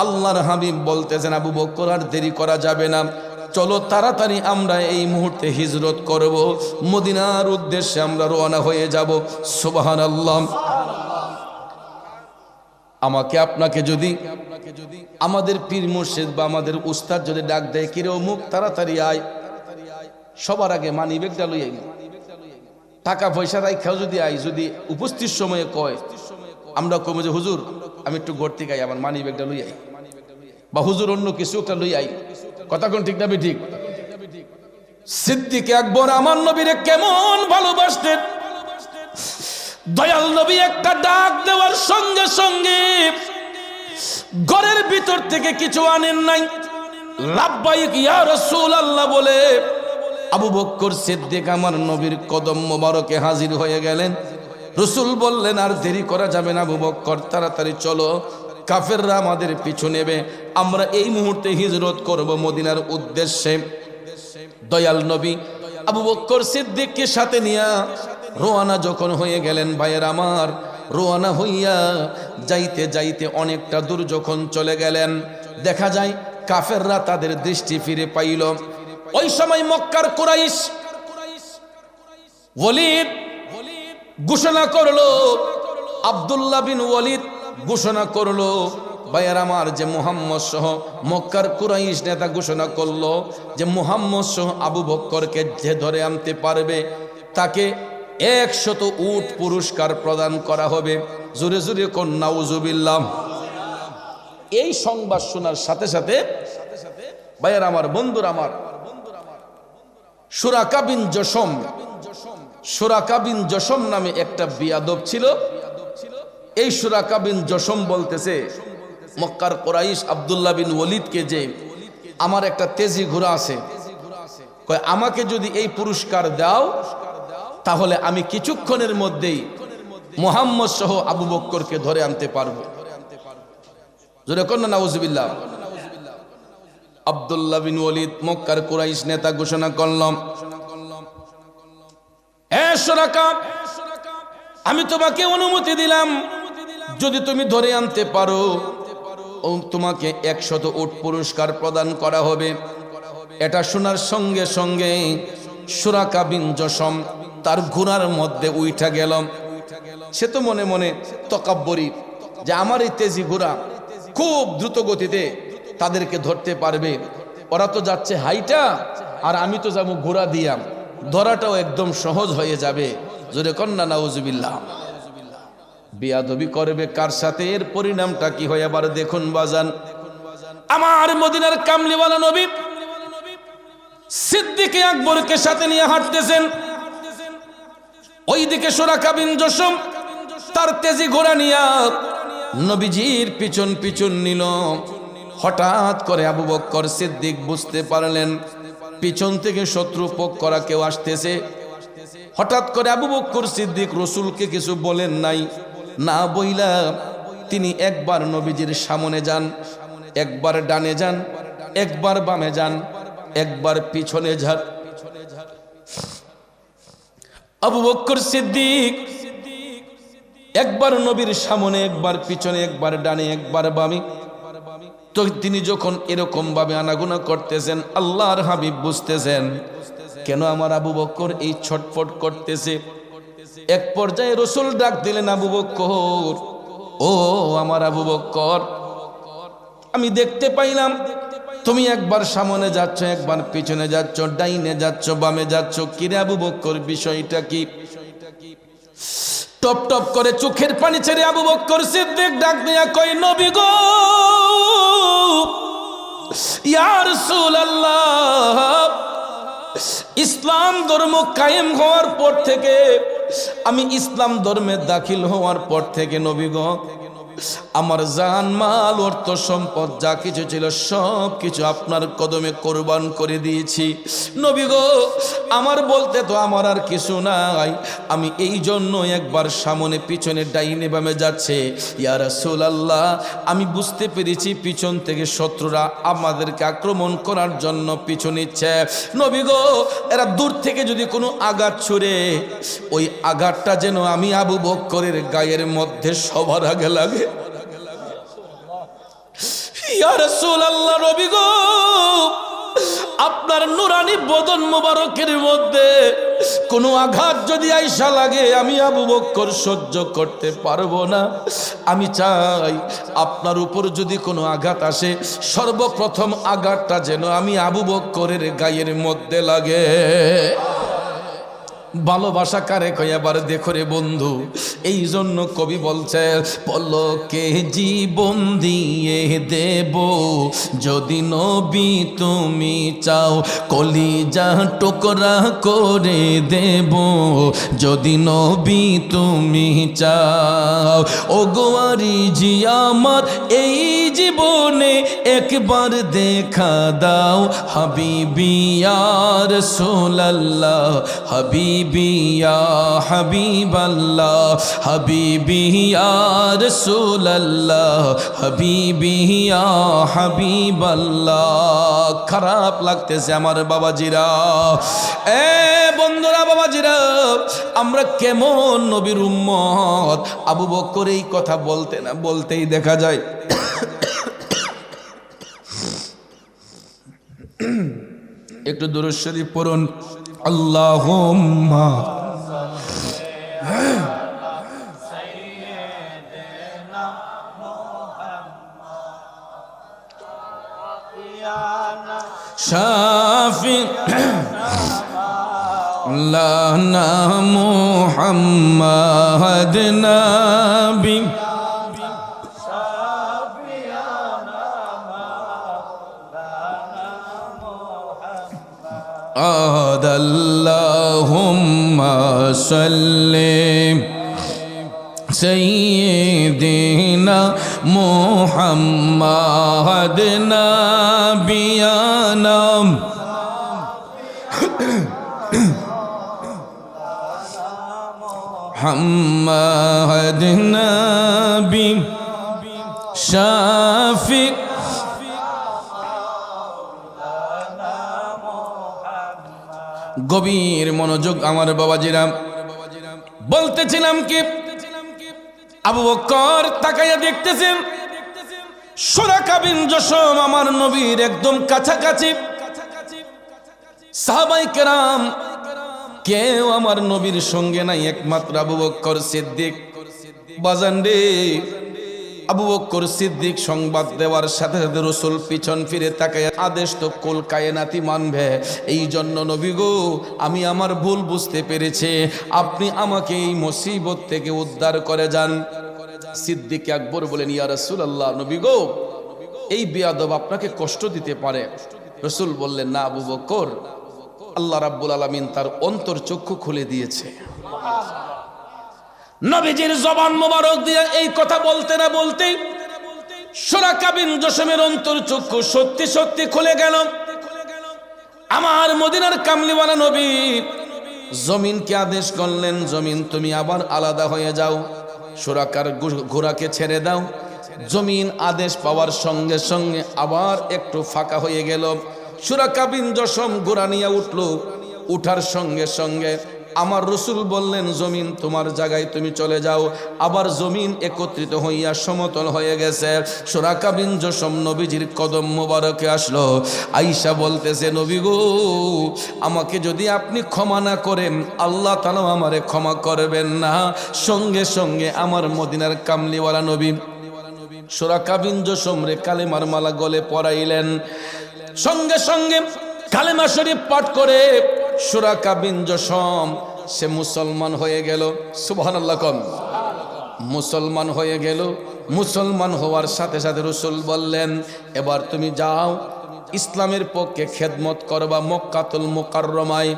আল্লাহর হাবিব বলতেছেন, আবু বকর আর দেরি করা যাবে না, চলো তাড়াতাড়ি আমরা এই মুহূর্তে হিজরত করব, মদিনার উদ্দেশ্যে আমরা রওনা হয়ে যাব। সুবহানাল্লাহ। আমাকে আপনাকে যদি আমাদের পীর মুর্শিদ বা আমাদের উস্তাদ যদি ডাক দেয়, কিরে অমুক তাড়াতাড়ি আয়, সবার আগে মানি ব্যাগটা লই আই, টাকা পয়সা রাইখাও যদি আই, যদি উপস্থিত সময়ে কয়, আমরা কমে যে হুজুর আমি একটু ঘর থেকে আই, আমার মানি ব্যাগটা লই আই, বা হুজুর অন্য কিছু একটা লই আই। কথা কোন ঠিক না ঠিক? সিদ্দিক আকবর আমার নবীরে কেমন ভালোবাসতেন। দয়াল নবী একটা ডাক দেওয়ার সঙ্গে সঙ্গে ঘরের ভিতর থেকে কিছু আনেন নাই, লাব্বাইক ইয়া রাসূলুল্লাহ বলে আবু বকর সিদ্দিক আমার নবীর কদম মোবারকে হাজির হয়ে গেলেন। রাসূল বললেন, আর দেরি করা যাবে না আবু বকর, তাড়াতাড়ি চলো, কাফেররা আমাদের পিছু নেবে, আমরা এই মুহূর্তে হিজরত করব মদিনার উদ্দেশ্যে। দয়াল নবী আবু বকর সিদ্দিককে সাথে নিয়ে রওনা যখন হয়ে গেলেন, ভাইয়ের আমার, রওনা হইয়া যাইতে যাইতে অনেকটা দূর যখন চলে গেলেন, দেখা যায় কাফেররা তাদের দৃষ্টি ফিরে পাইল। ওই সময় মক্কার কুরাইশ ওয়ালিদ ঘোষণা করলো, আব্দুল্লাহ বিন ওয়ালিদ ঘোষণা করলো, ভাইয়ার আমার, যে মুহাম্মদ সহ মক্কার কুরাইশ নেতা ঘোষণা করলো যে মুহাম্মদ সহ আবু বকরকে যে ধরে আনতে পারবে তাকে 100 উট পুরস্কার প্রদান করা হবে। জোরে জোরে কোন নাউজুবিল্লাহ। এই সংবাদ শোনার সাথে সাথে ভাইয়ার আমার, বন্ধুরা আমার, সুরাকা বিন জসম নামে একটা বিয়াদব ছিল। এই সুরাকা বিন জসম বলতেছে মক্কার কুরাইশ আব্দুল্লাহ বিন ওয়ালিদকে যে আমার একটা তেজি ঘোড়া আছে, কয় আমাকে যদি এই পুরস্কার দাও তাহলে আমি কিছুক্ষণের মধ্যেই মুহাম্মদ সহ আবু বকরকে ধরে আনতে পারবো। জোরে কোন নাউজুবিল্লাহ। আব্দুল্লাহ বিন ওয়ালিদ মক্কার কুরাইশ নেতা ঘোষণা করলাম, এ সুরাকা, আমি তোমাকে অনুমতি দিলাম, যদি তুমি ধরে আনতে পারো তোমাকে 100 উট পুরস্কার প্রদান করা হবে। এটা শোনার সঙ্গে সঙ্গে সুরাকা বিন জসম তার ঘোড়ার মধ্যে উইঠা গেল। সে তো মনে মনে তকাব্বরি যে আমার এই তেজি ঘোড়া খুব দ্রুত গতিতে তাদেরকে ধরতে পারবে, ওরা তো যাচ্ছে হাইটা আর আমি তো যাবো ঘোড়া দিয়া, ধরাটাও একদম সহজ হয়ে যাবে। জোরে কন্যা নাউজুবিল্লাহ। বিয়াদবি করবে কার সাথে, এর পরিণামটা কি হয় আবার দেখুন বাজান। আমার মদিনার কামলিওয়ালা নবী সিদ্দিক আকবরকে সাথে নিয়ে হাঁটতেছেন, ওইদিকে সুরাকা বিন জসম তার তেজি ঘোড়া নিয়ে নবীজির পিছন পিছন নিল। হঠাৎ করে আবু বকর সিদ্দিক বুঝতে পারলেন পিছন থেকে শত্রু পক্ষরা কেউ আসতেছে। হঠাৎ করে আবু বকর সিদ্দিক রাসূলকে কিছু বলেন নাই, না বইলা তিনি একবার নবীজির সামনে যান, একবার ডানে যান, একবার বামে যান, একবার পিছনে যান। আবু বকর সিদ্দিক একবার নবীর সামনে, একবার পিছনে, একবার ডানে, একবার বামে। তো তিনি যখন এরকম ভাবে আনাগোনা করতেছেন, আল্লাহর হাবিব বুঝতেছেন কেন আমার আবু বকর এই ছটফট করতেছে। এক পর্যায়ে রাসূল ডাক দিলেন, আবু বকর, ও আমার আবু বকর, আমি দেখতে পাইলাম তুমি একবার সামনে যাচ্ছ, একবার পিছনে যাচ্ছ, ডাইনে যাচ্ছ, বামে যাচ্ছ, কিরে আবু বকর বিষয়টা কি? টপ টপ করে চোখের পানি ছেড়ে আবু বকর সিদ্দিক ডাক দিয়া কই, নবী গো, ইয়া রাসূলুল্লাহ, ইসলাম ধর্ম কায়েম হওয়ার পর থেকে, আমি ইসলাম ধর্মে দাখিল হওয়ার পর থেকে নবী গো, আমার জান মাল অর্থ সম্পদ যা কিছু ছিল সব কিছু আপনার কদমে কোরবান করে দিয়েছি। নবী গো, আমার বলতে তো আমার আর কিছু নাই, আমি এই জন্য একবার সামনে পিছনে ডাইনে বামে যাচ্ছে। ইয়া রাসূলুল্লাহ, আমি বুঝতে পেরেছি পিছন থেকে শত্রুরা আমাদেরকে আক্রমণ করার জন্য পিছু নিচ্ছে। নবী গো, এরা দূর থেকে যদি কোনো আঘাত ছুড়ে, ওই আঘাতটা যেন আমি আবু বকরের গায়ের মধ্যে সবার আগে লাগে। ইয়া রাসূলুল্লাহ, নবী গো, আপনার নুরানি বদন মোবারকের মধ্যে কোনো আঘাত যদি আইসা লাগে, আমি আবু বকর সহ্য করতে পারবো না। আমি চাই আপনার উপর যদি কোনো আঘাত আসে, সর্বপ্রথম আঘাতটা যেন আমি আবু বকরের গায়ের মধ্যে লাগে। ভালোবাসা কারে কই আবার দেখো রে বন্ধু, এই জন্য কবি বলছে, পলকে জীবন দিয়ে দেব যদি নবী তুমি চাও, কলিজা টুকরা করে দেব যদি নবী তুমি চাও। ও গোয়ারি জি আমার এই জীবনে একবার দেখা দাও হাবিবি ইয়া রাসূলুল্লাহ হাবিবি ইয়া হাবিবাল্লাহ হাবিবি ইয়া রাসূলুল্লাহ হাবিবি ইয়া হাবিবাল্লাহ। খারাপ লাগতেছে আমার বাবাজিরা, বন্ধুরা বাবাজিরা, আমরা কেমন নবীর উম্মত। আবু বকর এই কথা বলতে না বলতেই দেখা যায় একটু দুরূদ শরীফ পড়ুন। আল্লাহুম্মা শাফি লানা মুহাম্মাদ নবী আল্লাহুম্মা সাল্লি সাইয়্যিদিনা মুহাম্মাদ নবিয়ানা মুহাম্মাদ নবী শাফি গভীর মনোযোগ আমার বাবাজিরা। বলতেছিলাম কি, আবু বকর তাকাইয়া দেখতেছেন সুরাকা বিন জশম আমার নবীর একদম কাছাকাছি। সাহাবায়ে কেরাম কেউ আমার নবীর সঙ্গে নাই, একমাত্র আবু বকর সিদ্দিক। বাজান রে, আবু বকর সিদ্দিক সংবাদ দেওয়ার সাথে সাথে রাসূল পিছন ফিরে তাকায়, আদেশ তো কুল কায়নাতি মানবে। এই জন্য নবী গো, আমি আমার ভুল বুঝতে পেরেছি, আপনি আমাকে এই মুসিবত থেকে উদ্ধার করে যান। সিদ্দিক আকবর বলেন, ইয়া রাসূলুল্লাহ, নবী গো, এই বেয়াদব আপনাকে কষ্ট দিতে পারে। রাসূল বললেন, না আবু বকর, আল্লাহ রাব্বুল আলামিন তার অন্তর চক্ষু খুলে দিয়েছে। নবীজির জবান মোবারক দিয়ে এই কথা বলতে না বলতেই সুরাকা বিন জশমের অন্তর চক্ষু সত্যি সত্যি খুলে গেল। আমার মদিনার কামলিওয়ালা নবী জমিনকে আদেশ করলেন, জমিন তুমি আবার আলাদা হয়ে যাও, সুরাকার ঘোড়াকে ছেড়ে দাও। জমিন আদেশ পাওয়ার সঙ্গে সঙ্গে আবার একটু ফাঁকা হয়ে গেল। সুরাকা বিন জশম ঘোড়া নিয়ে উঠল। উঠার সঙ্গে সঙ্গে আমার রাসূল বললেন, জমিন তোমার জায়গায় তুমি চলে যাও। আবার জমিন একত্রিত হইয়া সমতল হয়ে গেছে। সুরাকা বিন জশম নবীজির কদম মোবারকে আসলো। আয়েশা বলতেছে, নবী গো, আমাকে যদি আপনি ক্ষমা না করেন, আল্লাহ তাআলা আমারে ক্ষমা করবেন না। সঙ্গে সঙ্গে আমার মদিনার কামলিওয়ালা নবী সুরাকা বিন জশম রে কালেমার মালা গলে পরাইলেন। সঙ্গে সঙ্গে কালেমা শরীফ পাঠ করে সুরাকা বিন জশম সে মুসলমান হয়ে গেল। সুবহানাল্লাহ কম, মুসলমান হয়ে গেল। মুসলমান হওয়ার সাথে সাথে রাসূল বললেন, এবার তুমি যাও, ইসলামের পক্ষে খেদমত করবা মক্কাতুল মুকাররমায়।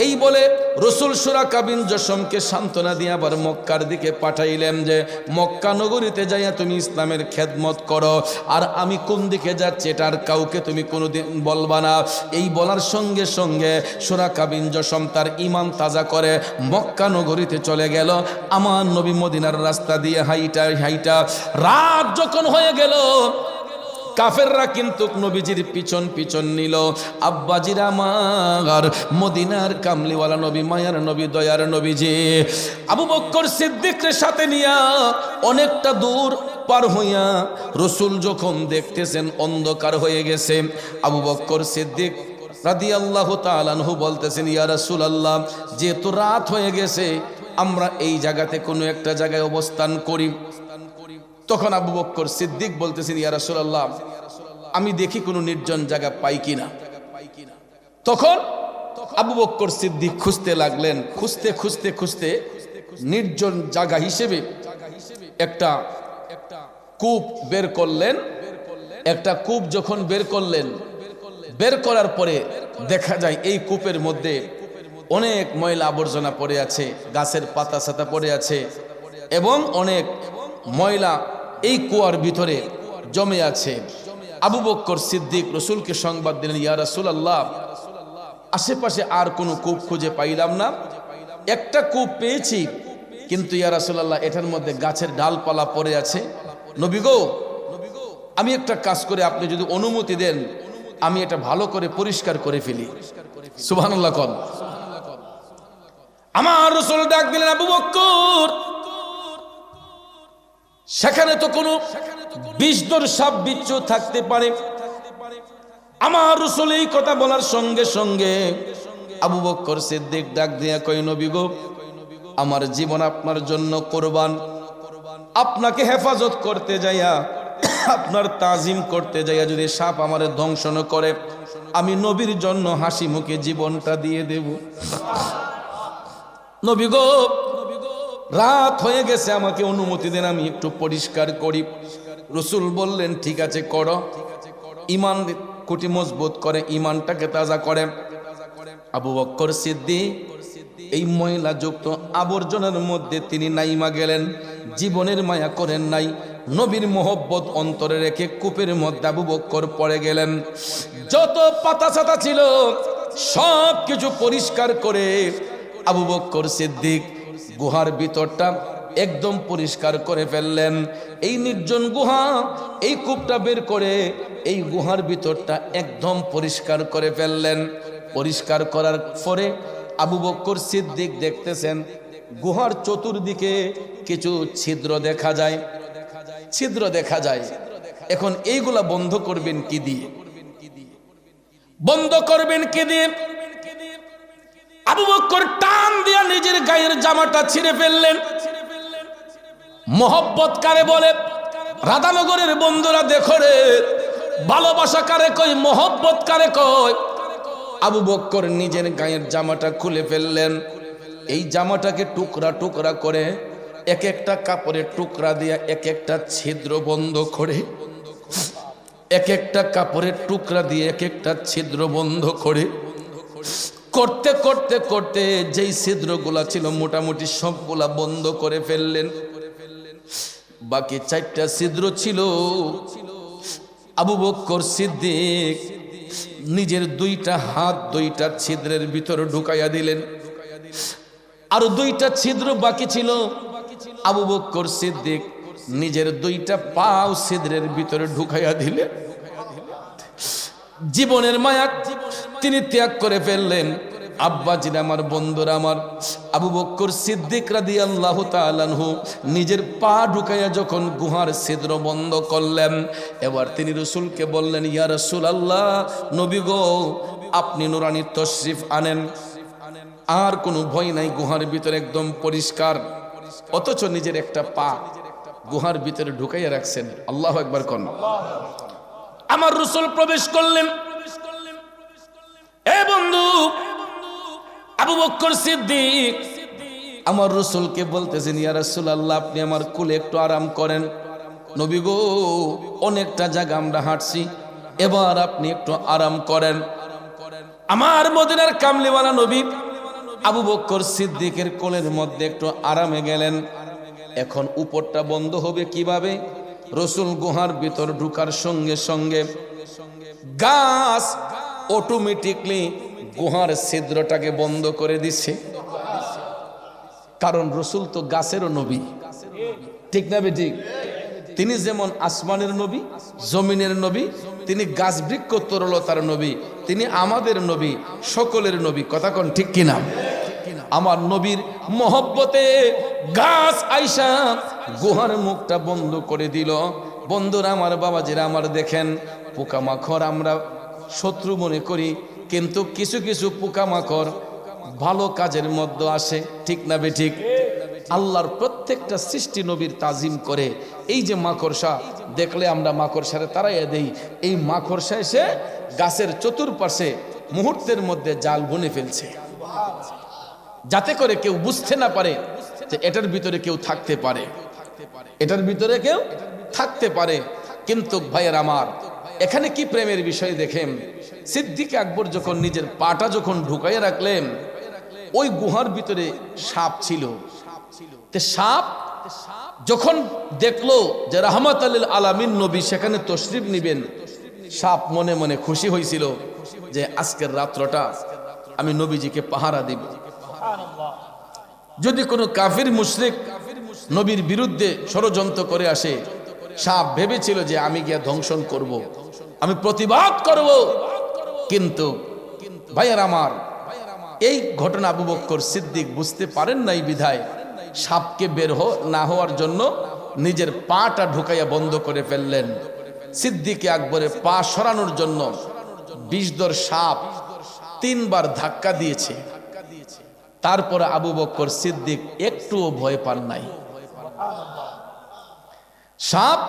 এই বলে রাসূল সুরাকা বিন জশমকে সান্ত্বনা দিয়ে আবার মক্কার দিকে পাঠাইলেন যে মক্কা নগরীতে যাইয়া তুমি ইসলামের খেদমত করো, আর আমি কোন দিকে যাচ্ছি এটা আর কাউকে তুমি কোনোদিন বলবা না। এই বলার সঙ্গে সঙ্গে সুরাকা বিন জশম তার ঈমান তাজা করে মক্কা নগরীতে চলে গেল। আমার নবী মদিনার রাস্তা দিয়ে হাইটা হাইটা রাত যখন হয়ে গেল, কাফেররা কিন্তু নবীজির পিছন পিছন নিল। আব্বাজির আমার মদিনার কামলিওয়ালা নবী, মায়ার নবী, দয়ার নবীজি আবু বকর সিদ্দিকের সাথে নিয়া অনেকটা দূর পার হইয়া রাসূল যখন দেখতেছেন অন্ধকার হয়ে গেছে, আবু বকর সিদ্দিক রাদিয়াল্লাহু তাআলা আনহু বলতেছেন, ইয়া রাসূলুল্লাহ, যেহেতু রাত হয়ে গেছে, আমরা এই জায়গাতে কোনো একটা জায়গায় অবস্থান করি। তখন আবু বকর সিদ্দিক বলতেছেন, ইয়া রাসূলুল্লাহ, আমি দেখি কোনো নির্জন জায়গা পাই কিনা। তখন আবু বকর সিদ্দিক খুঁজতে লাগলেন। খুঁজতে খুঁজতে খুঁজতে নির্জন জায়গা হিসেবে একটা কূপ বের করলেন। একটা কূপ যখন বের করলেন, বের করার পরে দেখা যায় এই কূপের মধ্যে অনেক ময়লা আবর্জনা পড়ে আছে, গাছের পাতা সাতা পড়ে আছে এবং অনেক ময়লা এই কুয়ার ভিতরে জমে আছে। আবু বকর সিদ্দিক রসুলকে সংবাদ দিলেন, ইয়া রাসূলুল্লাহ, আশেপাশে আর কোনো কূপ খুঁজে পাইলাম না, একটা কূপ পেয়েছি, কিন্তু ইয়া রাসূলুল্লাহ এটার মধ্যে গাছের ডালপালা পড়ে আছে। নবী গো, আমি একটা কাজ করে আপনি যদি অনুমতি দেন, আমি এটা ভালো করে পরিষ্কার করে ফেলি। সুবহানাল্লাহ কোন। আমার রাসূল ডাক দিলেন, আবু বকর, সেখানে তো কোনো বিষধর সাপ বিচ্ছু থাকতে পারে। আমার রাসূল এই কথা বলার সঙ্গে সঙ্গে আবু বকর সিদ্দিক ডাক দিয়া কয়, নবী গো, আমার জীবন আপনার জন্য কোরবান। আপনাকে হেফাজত করতে যাইয়া, আপনার তাজিম করতে যাইয়া যদি সাপ আমারে ধ্বংস না করে, আমি নবীর জন্য হাসি মুখে জীবনটা দিয়ে দেব। নবী গো, রাত হয়ে গেছে, আমাকে অনুমতি দেন, আমি একটু পরিষ্কার করি। রাসূল বললেন, ঠিক আছে করো। ঈমান কুটি মজবুত করে, ঈমানটাকে তাজা করে। আবু বকর সিদ্দিক এই ময়লা যুক্ত আবর্জনার মধ্যে তিনি নাইমা গেলেন, জীবনের মায়া করেন নাই, নবীর মোহব্বত অন্তরে রেখে কূপের মধ্যে আবু বকর পড়ে গেলেন। যত পাতা ছাতা ছিল সব কিছু পরিষ্কার করে আবু বকর সিদ্দিক গুহার ভিতরটা একদম পরিষ্কার করে ফেললেন। এই নির্জন গুহা, এই কূপটা বের করে এই গুহার ভিতরটা একদম পরিষ্কার করে ফেললেন। পরিষ্কার করার পরে আবু বকর সিদ্দিক দেখতেছেন গুহার চতুর্দিকে কিছু ছিদ্র দেখা যায়, ছিদ্র দেখা যায়। এখন এইগুলা বন্ধ করবেন কি দিয়ে? বন্ধ করবেন কি দিয়ে? আবু বকর টান দিয়া নিজের গায়ের জামাটা ছিঁড়ে ফেললেন। মোহব্বত কারে বলে? রাধানগরের বন্ধুরা দেখো রে, ভালোবাসা কারে কই, মোহব্বত কারে কই? আবু বকর নিজের গায়ের জামাটা খুলে ফেললেন। এই জামাটাকে টুকরা টুকরা করে এক একটা কাপড়ের টুকরা দিয়ে এক একটা ছিদ্র বন্ধ করে, এক একটা কাপড়ের টুকরা দিয়ে এক একটা ছিদ্র বন্ধ করে, করতে করতে করতে যেই ছিদ্রগুলা ছিল মোটামুটি সবগুলা বন্ধ করে ফেললেন। বাকি 4টা ছিদ্র ছিল। আবু বকর সিদ্দিক নিজের 2টা হাত 2টা ছিদ্রের ভিতরে ঢুকাইয়া দিলেন। আর 2টা ছিদ্র বাকি ছিল। আবু বকর সিদ্দিক নিজের 2টা পাও ছিদ্রের ভিতরে ঢুকাইয়া দিলেন। জীবনের মায়া তিনি ত্যাগ করে ফেললেন। আব্বাজির আমার, বন্ধুরা আমার, আবু বকর সিদ্দিক রাদিয়াল্লাহু তাআলা আনহু নিজের পা ঢুকাইয়া যখন গুহার ছিদ্র বন্ধ করলেন, এবার তিনি রাসূলকে বললেন, ইয়া রাসূলুল্লাহ, নবী গো, আপনি নুরানি তশরিফ আনেন, আর কোনো ভয় নাই, গুহার ভিতরে একদম পরিষ্কার। অথচ নিজের একটা পা গুহার ভিতরে ঢুকাইয়া রাখছেন। আল্লাহু আকবার কোন। আমার রাসূল প্রবেশ করলেন। এ বন্ধু আবু বকর সিদ্দিক আমার রাসূলকে বলতেছেন, ইয়া রাসূলুল্লাহ, আপনি আমার কোলে একটু আরাম করেন। নবী গো, অনেকটা জায়গা আমরা হাঁটছি, এবার আপনি একটু আরাম করেন। আমার মদিনার কামলিওয়ালা নবী আবু বকর সিদ্দিকের কোলের মধ্যে একটু আরামে গেলেন। এখন উপরটা বন্ধ হবে কিভাবে? রাসূল গুহার ভিতর ঢুকার সঙ্গে সঙ্গে গাছ অটোমেটিকলি গুহার ছিদ্রটাকে বন্ধ করে দিচ্ছে। কারণ রাসূল তো গাছেরও নবী, ঠিক না বেঠিক? তিনি যেমন আসমানের নবী, জমিনের নবী, তিনি গাছ বৃক্ষ তরলতার নবী, তিনি আমাদের নবী, সকলের নবী। কথা কোন ঠিক কিনা? আমার নবীর মহব্বতে গাছ আইসা গুহার মুখটা বন্ধ করে দিল। বন্ধুরা আমার, বাবাজিরা আমার, দেখেন পোকামাকড় আমরা শত্রু মনে করি, কিন্তু কিছু কিছু পোকামাকড় ভালো কাজের মধ্যে আসে, ঠিক না বেঠিক? আল্লাহর প্রত্যেকটা সৃষ্টি নবীর তাজিম করে। এই যে মাকড়সা দেখলে আমরা মাকড়সারে তাড়াইয়া দেই, এই মাকড়সা এসে গাছের চতুর্পাশে মুহূর্তের মধ্যে জাল বুনে ফেলছে, যাতে করে কেউ বুঝতে না পারে যে এটার ভিতরে কেউ থাকতে পারে, এটার ভিতরে কেউ থাকতে পারে। কিন্তু ভাইয়ের আমার, এখানে কি প্রেমের বিষয় দেখেন। সিদ্দিক আকবর যখন নিজের পাটা যখন ঢুকাইয়া রাখলেন, ওই গুহার ভিতরে সাপ ছিল। সাপ যখন দেখলো যে রাহমাত লিল আলামিন নবী সেখানে তশরিফ নিবেন, সাপ মনে মনে খুশি হয়েছিল যে আজকের রাত্রটা আমি নবীজিকে পাহারা দিব। যদি কোনো কাফির মুশরিক নবীর বিরুদ্ধে ষড়যন্ত্র করে আসে, সাপ ভেবেছিল যে আমি গিয়া ধ্বংসন করব, আমি প্রতিবাদ করব। কিন্তু ভাইয়ের আমার, এই ঘটনা আবু বকর সিদ্দিক বুঝতে পারেন নাই বিধায় সাপকে বের না হওয়ার জন্য নিজের পাটা ঢুকাইয়া বন্ধ করে ফেললেন। সিদ্দিকে আকবরের পা সরানোর জন্য বিষধর সাপ 3 বার ধাক্কা দিয়েছে। তারপরে আবু বকর সিদ্দিক একটুও ভয় পান নাই। সাপ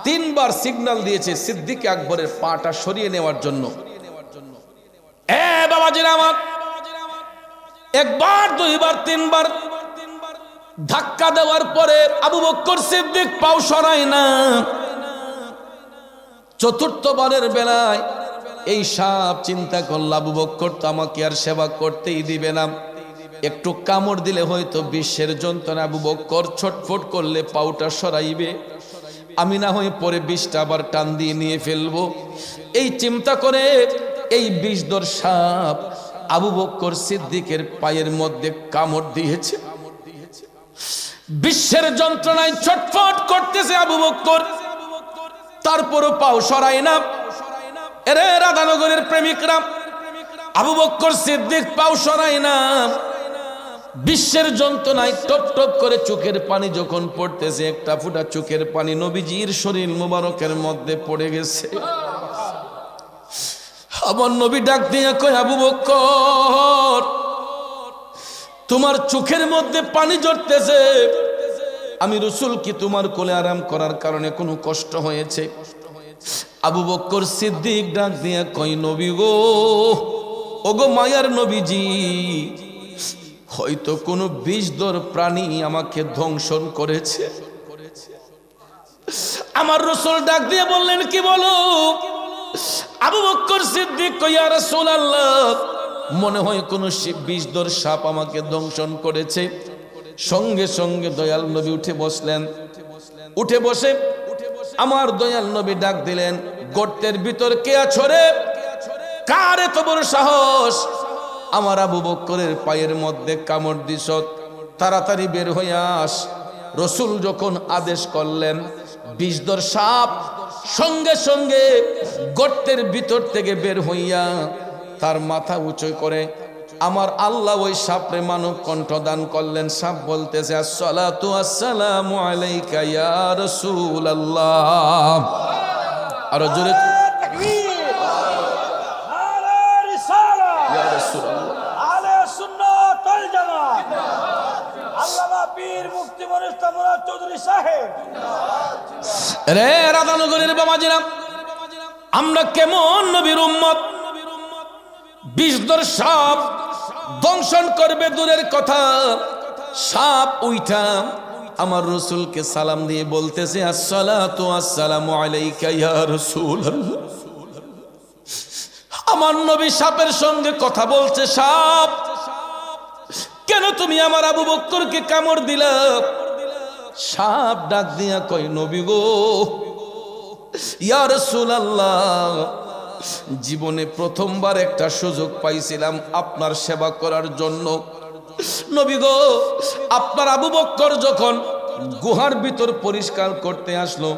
3 বার সিগন্যাল দিয়েছে সিদ্দিক আকবরের পাটা সরিয়ে নেওয়ার জন্য। বাবাজিরা আমার, 1 বার 2 বার 3 বার ধাক্কা দেওয়ার পরে আবু বকর সিদ্দিক পাও সরায় না। 4র্থ বারের বেলায় এই সাপ চিন্তা করল, আবু বকর তো আমাকে আর সেবা করতেই দিবে না, একটু কামড় দিলে হয়তো বিশ্বের যন্ত্রণা আবু বকর ছটফট করলে পাউটা সরাইবে, আমি না হয় পরে বিষটা আবার টান দিয়ে নিয়ে ফেলবো। এই চিন্তা করে এই বিষধর সাপ আবু বকর সিদ্দিকের পায়ের মধ্যে কামড় দিয়েছে। বিশ্বের যন্ত্রণায় ছটফট করতেছে আবু বকর, তারপরও পাও সরায় না। এরে রাধানগরের প্রেমিকরা, আবু বকর সিদ্দিক পাও সরায় না। বিশ্বের যন্ত্রণায় টপ টপ করে চোখের পানি যখন পড়তেছে, একটা ফুটা চোখের পানি নবীজির শরীর মুবারকের মধ্যে পড়ে গেছে। আমার নবী ডাক দিয়ে কয়, আবু বকর তোমার চোখের মধ্যে পানি ঝরতেছে, আমি রাসূল কি তোমার কোলে আরাম করার কারণে কোনো কষ্ট হয়েছে? আবু বকর সিদ্দিক ডাক দিয়ে কয়, নবী গো, ওগো মায়ার নবীজি, হয়তো কোনো বিষধর প্রাণী আমাকে ধ্বংসন করেছে। আমার রাসূল ডাক দিয়ে বললেন, কি বলো? আবু বকর সিদ্দিক কয়, ইয়া রাসূলুল্লাহ, মনে হয় কোনো বিষধর সাপ আমাকে দংশন করেছে। সঙ্গে সঙ্গে দয়াল নবী উঠে বসলেন। উঠে বসে আমার দয়াল নবী ডাক দিলেন, গর্তের ভিতর কে আছো রে? কার এত বড় সাহস আমার আবু বকরের পায়ের মধ্যে কামড় দিছ? তাড়াতাড়ি বের হয়ে আস। রাসূল যখন আদেশ করলেন, বিষধর সাপ সঙ্গে সঙ্গে গর্তের ভিতর থেকে বের হইয়া তার মাথা উঁচু করে আমার আল্লাহ ওই সাপরে মানব কণ্ঠ দান করলেন। সাপ বলতেছে, আসসালাতু আসসালামু আলাইকা ইয়া রাসূলুল্লাহ। আর জোরে তাকবীর, নারে রিসালাত, ইয়া রাসূলুল্লাহ, আলে সুন্নাত ওয়াল জামাত, আল্লামা পীর মুফতি মনিস্তা মুরাদ চৌধুরী সাহেব। রে রাধানগরের বাবাজিরা, আমরা কেমন নবীর উম্মত? বিষধর সাপ দংশন করবে দূরের কথা, সাপ উইঠা আমার রাসূলকে সালাম দিয়ে বলতেছে, আসসালাতু আসসালামু আলাইকা ইয়া রাসূলুল্লাহ। আমার নবী সাপের সঙ্গে কথা বলছে, সাপ কেন তুমি আমার আবু বকরকে কামড় দিলা? সাপ ডাক দিয়া কয়, নবী গো, ইয়া রাসূলুল্লাহ, জীবনে প্রথমবার একটা সুযোগ পাইছিলাম আপনার সেবা করার জন্য। নবী গো, আপনার আবু বকর যখন গুহার ভিতর পরিষ্কার করতে আসলো,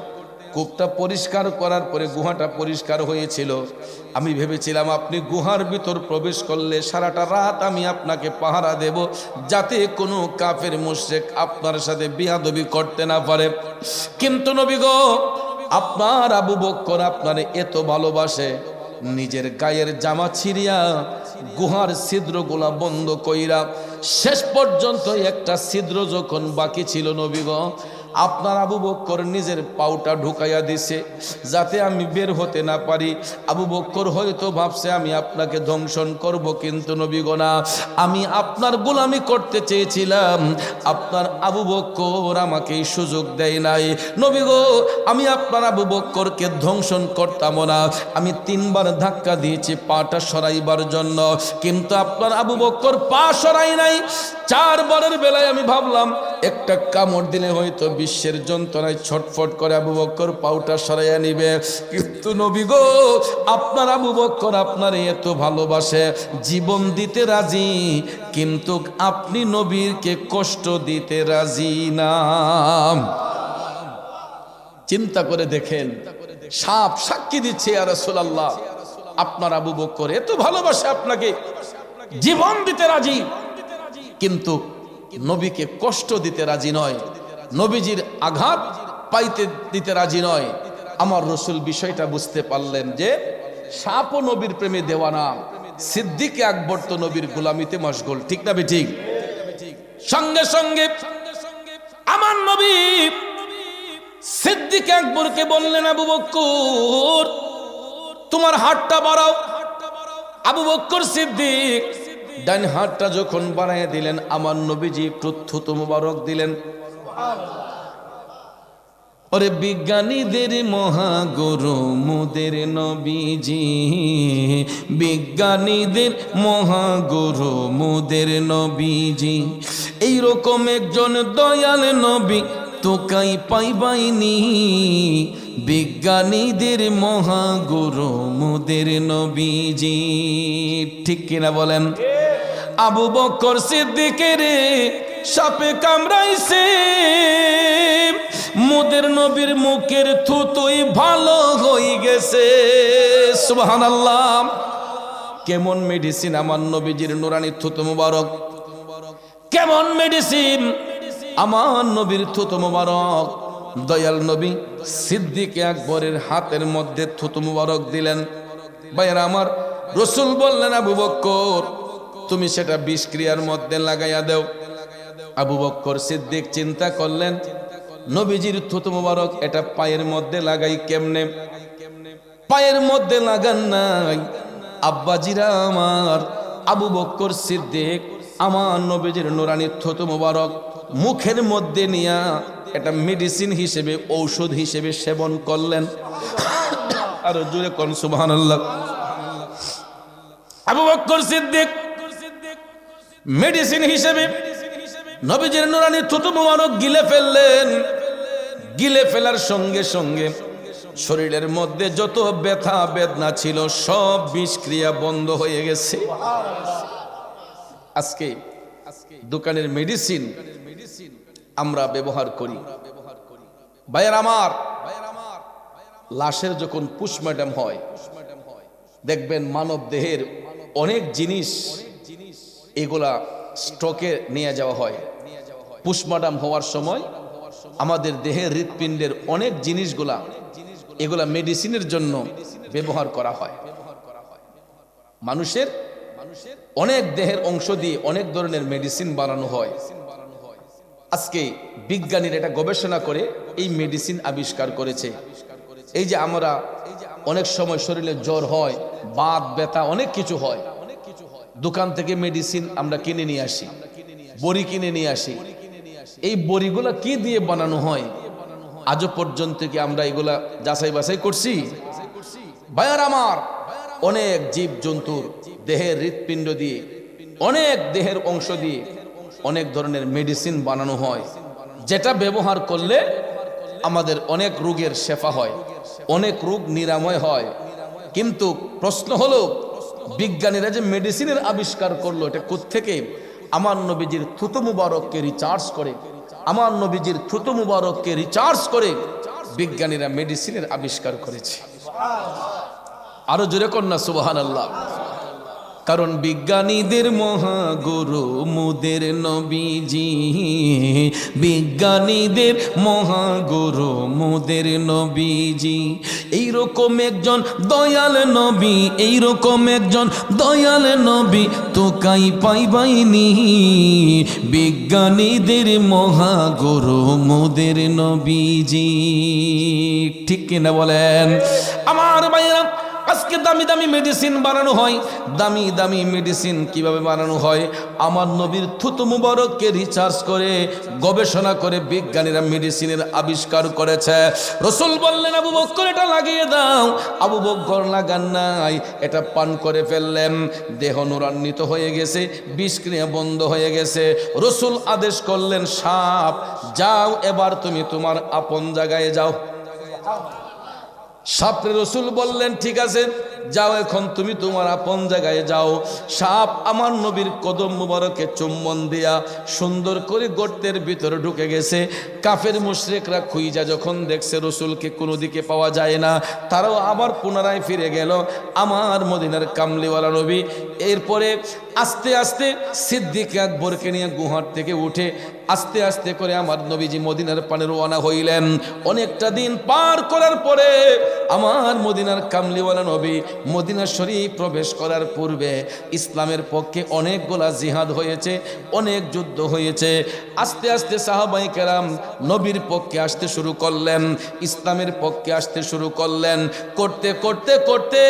কূপটা পরিষ্কার করার পরে গুহাটা পরিষ্কার হয়েছিল, আমি ভেবেছিলাম আপনি গুহার ভিতর প্রবেশ করলে সারাটা রাত আমি আপনাকে পাহারা দেব, যাতে কোনো কাফের মুশরিক আপনার সাথে বিয়াদবি করতে না পারে। কিন্তু নবী গো, আপনার আবু বকর আপনারে এত ভালোবাসে, নিজের গায়ের জামা ছিঁড়িয়া গুহার ছিদ্রগুলা বন্ধ কইরা শেষ পর্যন্ত একটা ছিদ্র যখন বাকি ছিল, নবী গো, আপনার আবু বকর নিজের পাউটা ঢুকাইয়া দিছে যাতে আমি বের হতে না পারি। আবু বকর হয়তো ভাবছে আমি আপনাকে ধ্বংসন করব, কিন্তু নবী গো না, আমি আপনার গোলামি করতে চেয়েছিলাম, আপনার আবু বকর আমাকে এই সুযোগ দেয় নাই। নবী গো, আমি আপনার আবু বকরকে ধ্বংসন করতাম না, আমি 3 বার ধাক্কা দিয়েছি পাটা সরাইবার জন্য, কিন্তু আপনার আবু বকর পা সরাই নাই। 4 বারের বেলায় আমি ভাবলাম একটা কামড় দিলে হয়তো বিশ্বের যন্ত্রণায় ছটফট করে আবু বকর পাউটা সরাইয়া নিবে, কিন্তু নবী গো আপনার আবু বকর আপনার এত ভালোবাসে, জীবন দিতে রাজি, কিন্তু আপনি নবীকে কষ্ট দিতে রাজি না। চিন্তা করে দেখেন, সাপ সাক্ষী দিচ্ছে ইয়া রাসূলুল্লাহ আপনার আবু বকর এত ভালোবাসে আপনাকে, জীবন দিতে রাজি, কিন্তু নবীকে কষ্ট দিতে রাজি নয়, নবীজির আঘাত পাইতে দিতে রাজি নয়। আমার রসুল বিষয়টা বুঝতে পারলেন যে সাপও নবীর প্রেমে দেওয়ানা, সিদ্দিক আকবর তো নবীর গোলামিতে মশগুল, ঠিক না ঠিক? সঙ্গে সঙ্গে আমার নবী সিদ্দিক আকবরকে বললেন আবু বকর তোমার হাতটা বাড়াও। আবু বকর সিদ্দিক ডান হাতটা যখন বাড়াইয়া দিলেন, আমার নবীজি একটু থুতু মুবারক দিলেন। ওরে বিজ্ঞানীদের মহাগুরু মোদের নবীজি, বিজ্ঞানীদের মহাগুরু মোদের নবীজি, এইরকম একজন দয়াল নবী তোকাই পাইবাইনি, বিজ্ঞানীদের মহাগুরু মোদের নবীজি, ঠিক কিনা বলেন? আবু বকর সিদ্দিকের সাপে কামড়াইছে, মোদের নবীর মুখের থুতুই ভালো হয়ে গেছে, সুবহানাল্লাহ। কেমন মেডিসিন আমার নবীজির নুরানি থুতু মুবারক, কেমন মেডিসিন আমার নবীর থুতু মুবারক। দয়াল নবী সিদ্দিক আকবরের হাতের মধ্যে থুতু মুবারক দিলেন। ভাইরা আমার, রসুল বললেন আবু বকর তুমি সেটা বিষক্রিয়ার মধ্যে লাগাইয়া দাও। আবু বকর সিদ্দিক চিন্তা করলেন নবীজির থুতু মুবারক এটা পায়ের মধ্যে লাগাই কেমনে, পায়ের মধ্যে লাগান নাই। আব্বাজিরা আমার, আবু বকর সিদ্দিক আমার নবীজির নুরানি থুতু মুবারক মুখের মধ্যে নিয়া এটা মেডিসিন হিসেবে, ঔষধ হিসেবে সেবন করলেন। আর জোরে কোন সুবহানাল্লাহ। আবু বকর সিদ্দিক মেডিসিন হিসেবে নবীজির নুরানি থুতু মুবারক গিলে ফেললেন। গিলে ফেলার সঙ্গে সঙ্গে শরীরের মধ্যে যত ব্যথা বেদনা ছিল সব বিষক্রিয়া বন্ধ হয়ে গেছে। আজকে দোকানের মেডিসিন আমরা ব্যবহার করি। ভাইয়ের আমার, লাশের যখন পোস্টমর্টেম হয় দেখবেন মানব দেহের অনেক জিনিস এগুলা স্টকে নিয়ে যাওয়া হয়। পোস্টমর্টেম হওয়ার সময় আমাদের দেহের হৃৎপিণ্ডের অনেক জিনিসগুলা এগুলা মেডিসিনের জন্য ব্যবহার করা হয়। মানুষের অনেক দেহের অংশ দিয়ে অনেক ধরনের মেডিসিন বানানো হয়। আজকে বিজ্ঞানীরা এটা গবেষণা করে এই মেডিসিন আবিষ্কার করেছে। এই যে আমরা অনেক সময় শরীরে জ্বর হয়, বাত ব্যথা অনেক কিছু হয়, দোকান থেকে মেডিসিন আমরা কিনে নিয়ে আসি, বড়ি কিনে নিয়ে আসি। এই বড়িগুলা কি দিয়ে বানানো হয় আজও পর্যন্ত কি আমরা এগুলা যাচাই বাছাই করছি? ভাইয়ার আমার, অনেক জীব জন্তুর দেহের হৃৎপিণ্ড দিয়ে, অনেক দেহের অংশ দিয়ে অনেক ধরনের মেডিসিন বানানো হয়, যেটা ব্যবহার করলে আমাদের অনেক রোগের শেফা হয়, অনেক রোগ নিরাময় হয়। কিন্তু প্রশ্ন হলো বিজ্ঞানীরা যে মেডিসিনের আবিষ্কার করলো এটা কোত্থেকে? আমার নবীজির থুতু মুবারককে রিচার্জ করে, আমার নবীজির থুতু মুবারককে রিচার্জ করে বিজ্ঞানীরা মেডিসিনের আবিষ্কার করেছে। আরো জোরে কন্যা সুবহানাল্লাহ। কারণ বিজ্ঞানীদের মহাগুরু মোদের নবীজি, বিজ্ঞানীদের মহাগুরু মোদের নবীজি, এইরকম একজন দয়াল নবী, এইরকম একজন দয়াল নবী তোকাই পাইবাইনি, বিজ্ঞানীদের মহাগুরু মোদের নবীজি, ঠিক কিনা বলেন আমার ভাইরা? আজকে আজকে দামি দামি মেডিসিন বানানো হয়। দামি দামি মেডিসিন কিভাবে বানানো হয়? আমার নবীর থুতু মুবারককে রিসার্চ করে গবেষণা করে বিজ্ঞানীরা মেডিসিনের আবিষ্কার করেছে। রসুল বললেন, আবু বকর এটা লাগিয়ে দাও। আবু বকর লাগান নাই, এটা পান করে ফেললেন। দেহ নূরান্বিত হয়ে গেছে, বিষক্রিয়া বন্ধ হয়ে গেছে। রসুল আদেশ করলেন, সাপ যাও, এবার তুমি তোমার আপন জায়গায় যাও। সাপরে রসুল বললেন, ঠিক আছে যাও, এখন তুমি তোমার আপন জায়গায় যাও। সাপ আমার নবীর কদম মুবারকে চুম্বন দিয়া সুন্দর করে গর্তের ভিতরে ঢুকে গেছে। কাফের মুশরিকরা খুইজা যখন দেখছে রসুলকে কোনো দিকে পাওয়া যায় না, তারাও আবার পুনরায় ফিরে গেল আমার মদিনার কামলিওয়ালা নবী। এরপরে আস্তে আস্তে সিদ্দিক আকবরকে নিয়ে গুহার থেকে উঠে আস্তে আস্তে করে আমার নবীজি মদিনার পানে রওনা হইলেন। অনেকটা দিন পার করার পরে আমার মদিনার কামলিওয়ালা নবী মদিনা শরীফ প্রবেশ করার পূর্বে ইসলামের পক্ষে অনেকগুলা জিহাদ হয়েছে, অনেক যুদ্ধ হয়েছে। আস্তে আস্তে সাহাবায়ে কেরাম নবীর পক্ষে আসতে শুরু করলেন, ইসলামের পক্ষে আসতে শুরু করলেন। করতে করতে করতে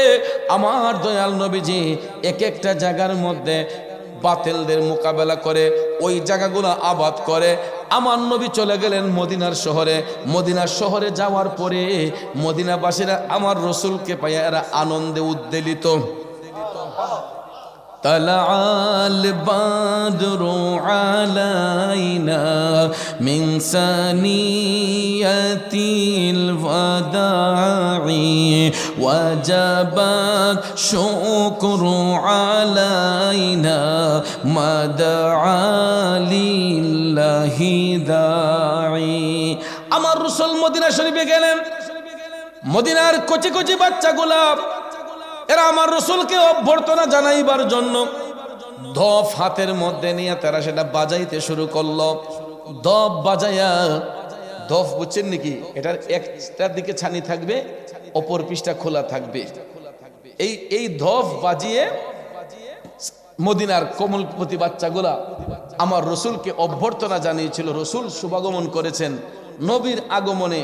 আমার দয়াল নবীজি এক একটা জায়গার মধ্যে বাতিলদের মোকাবেলা করে ওই জায়গাগুলো আবাদ করে আমার নবী চলে গেলেন মদিনার শহরে। মদিনার শহরে যাওয়ার পরে মদিনাবাসীরা আমার রসুলকে পাইয়া এরা আনন্দে উদ্বেলিত। তালাআল বাদরু আলাইনা মিন সানিয়াতিল ওয়াদাই ওয়াজাবাত শুকরু আলাইনা মাদআ লিল্লাহি দাঈ। আমার রাসূল মদিনা শরীফে গেলেন। মদিনার কচি কচি বাচ্চাগুলা এরা আমার রসুলকে অভ্যর্থনা জানাইবার জন্য ধপ হাতের মধ্যে নিয়ে তারা সেটা বাজাইতে শুরু করলো। ধপ বাজাইয়া, ধপ বুঝছেন নাকি? এটার একটার দিকে ছানি থাকবে, অপর পৃষ্ঠা খোলা থাকবে। এই ধপ বাজিয়ে মদিনার কোমলপতি বাচ্চাগুলা আমার রসুলকে অভ্যর্থনা জানিয়েছিল। রসুল শুভাগমন করেছেন। নবীর আগমনে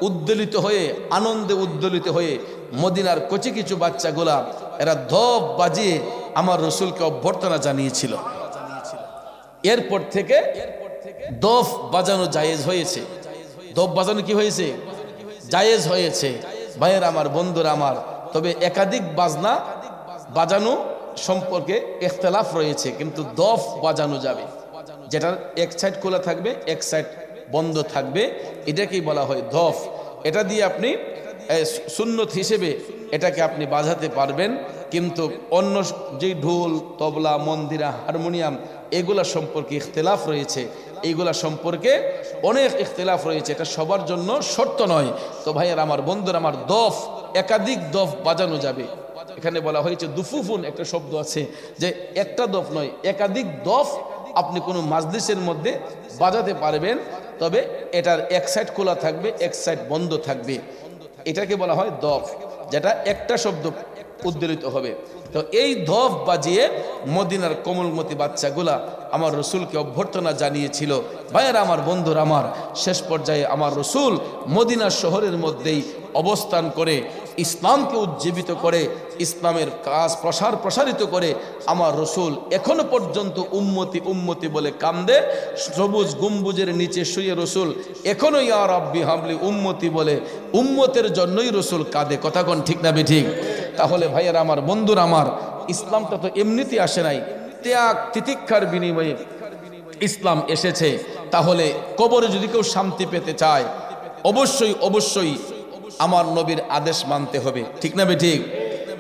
উদ্দোলিত হয়ে, আনন্দে উদ্দোলিত হয়ে মদিনার কচি কিছু বাচ্চাগুলা এরা ধপ বাজিয়ে আমার রসুলকে অভ্যর্থনা জানিয়েছিল। এরপর থেকে ধপ বাজানো জায়েজ হয়েছে। ধপ বাজানো কি হয়েছে? জায়েজ হয়েছে। ভাইয়ের আমার, বন্ধুরা আমার, তবে একাধিক বাজনা বাজানো সম্পর্কে ইখতিলাফ রয়েছে, কিন্তু ধপ বাজানো যাবে। যেটার এক সাইড খোলা থাকবে, এক সাইড বন্ধ থাকবে, এটাকেই বলা হয় ধপ। এটা দিয়ে আপনি সুন্নত হিসেবে এটাকে আপনি বাজাতে পারবেন। কিন্তু অন্য যে ঢোল, তবলা, মন্দিরা, হারমোনিয়াম, এগুলা সম্পর্কে ইখতিলাফ রয়েছে। এইগুলা সম্পর্কে অনেক ইখতিলাফ রয়েছে, এটা সবার জন্য শর্ত নয়। তো ভাইয়ের আমার, বন্ধুরা আমার, দফ, একাধিক দফ বাজানো যাবে। এখানে বলা হয়েছে দুফুফুন, একটা শব্দ আছে যে একটা দফ নয়, একাধিক দফ আপনি কোনো মাজলিসের মধ্যে বাজাতে পারবেন। তবে এটার এক সাইড খোলা থাকবে, এক সাইড বন্ধ থাকবে। এটাকে বলা হয় দফ, যেটা একটা শব্দ উদ্ধৃত হবে। তো এই ধপ বাজিয়ে মদিনার কোমলমতি বাচ্চাগুলা আমার রসুলকে অভ্যর্থনা জানিয়েছিল। ভাইয়েরা আমার, বন্ধুরা আমার, শেষ পর্যায়ে আমার রসুল মদিনা শহরের মধ্যেই অবস্থান করে ইসলামকে উজ্জীবিত করে, ইসলামের কাজ প্রসারিত করে আমার রসুল এখনো পর্যন্ত উম্মতি উম্মতি বলে কান্দে। সবুজ গম্বুজের নিচে শুয়ে রসুল এখনো ইয়া রাব্বি হাবলি উম্মতি বলে উম্মতের জন্যই রসুল কাঁদে। কথা কোন ঠিক না বেঠিক? তাহলে ভাইয়েরা আমার, বন্ধুরা আমার, ইসলামটা তো এমনিতে আসে নাই, ত্যাগ তিতিক্ষার বিনিময়ে ইসলাম এসেছে। তাহলে কবরে যদি কেউ শান্তি পেতে চায়, অবশ্যই অবশ্যই আমার নবীর আদেশ মানতে হবে। ঠিক না বেঠিক?